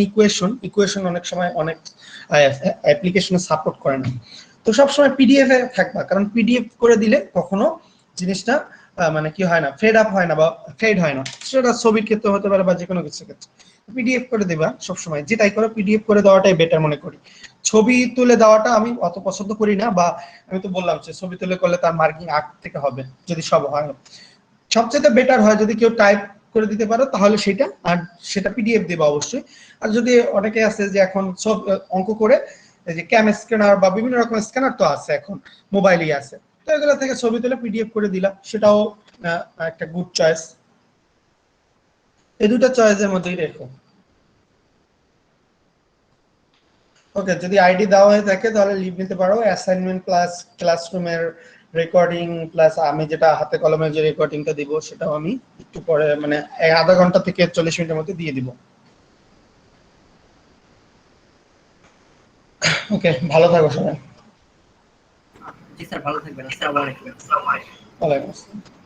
ইকুয়েশন অনেক সময় অনেক অ্যাপ্লিকেশনে সাপোর্ট করে না। তো সবসময় পিডিএফ এ থাকবা, কারণ পিডিএফ করে দিলে কখনো জিনিসটা মানে কি হয় না, ফেড আপ হয় না বা ফেড হয় না, সেটা ছবির ক্ষেত্রে হতে পারে বা যে কোনো কিছুর ক্ষেত্রে। পিডিএফ করে দেবা সবসময়, যেটাই করো পিডিএফ করে দেওয়াটাই বেটার মনে করি। ছবি তুলে দেওয়াটা আমি অত পছন্দ করি না, বা আমি তো বললাম যে ছবি তুলে করলে তার মার্কিং 8 থেকে হবে যদি সব হয়। সবচেয়ে বেটার হয় যদি কেউ টাইপ করে দিতে পারো তাহলে সেটা, আর সেটা পিডিএফ দেবা অবশ্যই। আর যদি অনেকে আছে যে এখন সব অঙ্ক করে এই যে ক্যাম স্ক্যানার বা বিভিন্ন রকমের স্ক্যানার তো আছে এখন মোবাইলেই আছে, তো এগুলো থেকে ছবি তুলে পিডিএফ করে দিলাম, সেটাও একটা গুড চয়েস। এই দুটো চয়েসের মধ্যেই রেখো। ওকে, যদি আইডি দেওয়া হয়ে থাকে তাহলে লিভ নিতে পারো। অ্যাসাইনমেন্ট প্লাস ক্লাসরুমের রেকর্ডিং প্লাস আমি যেটা হাতে কলমে যে রেকর্ডিংটা দিব সেটাও আমি একটু পরে মানে আধা ঘন্টা থেকে 40 মিনিটের মধ্যে দিয়ে দিব। ওকে, ভালো থাকো সবাই। জি স্যার, ভালো থাকবেন। আসসালামু আলাইকুম। ওয়ালাইকুম আসসালাম।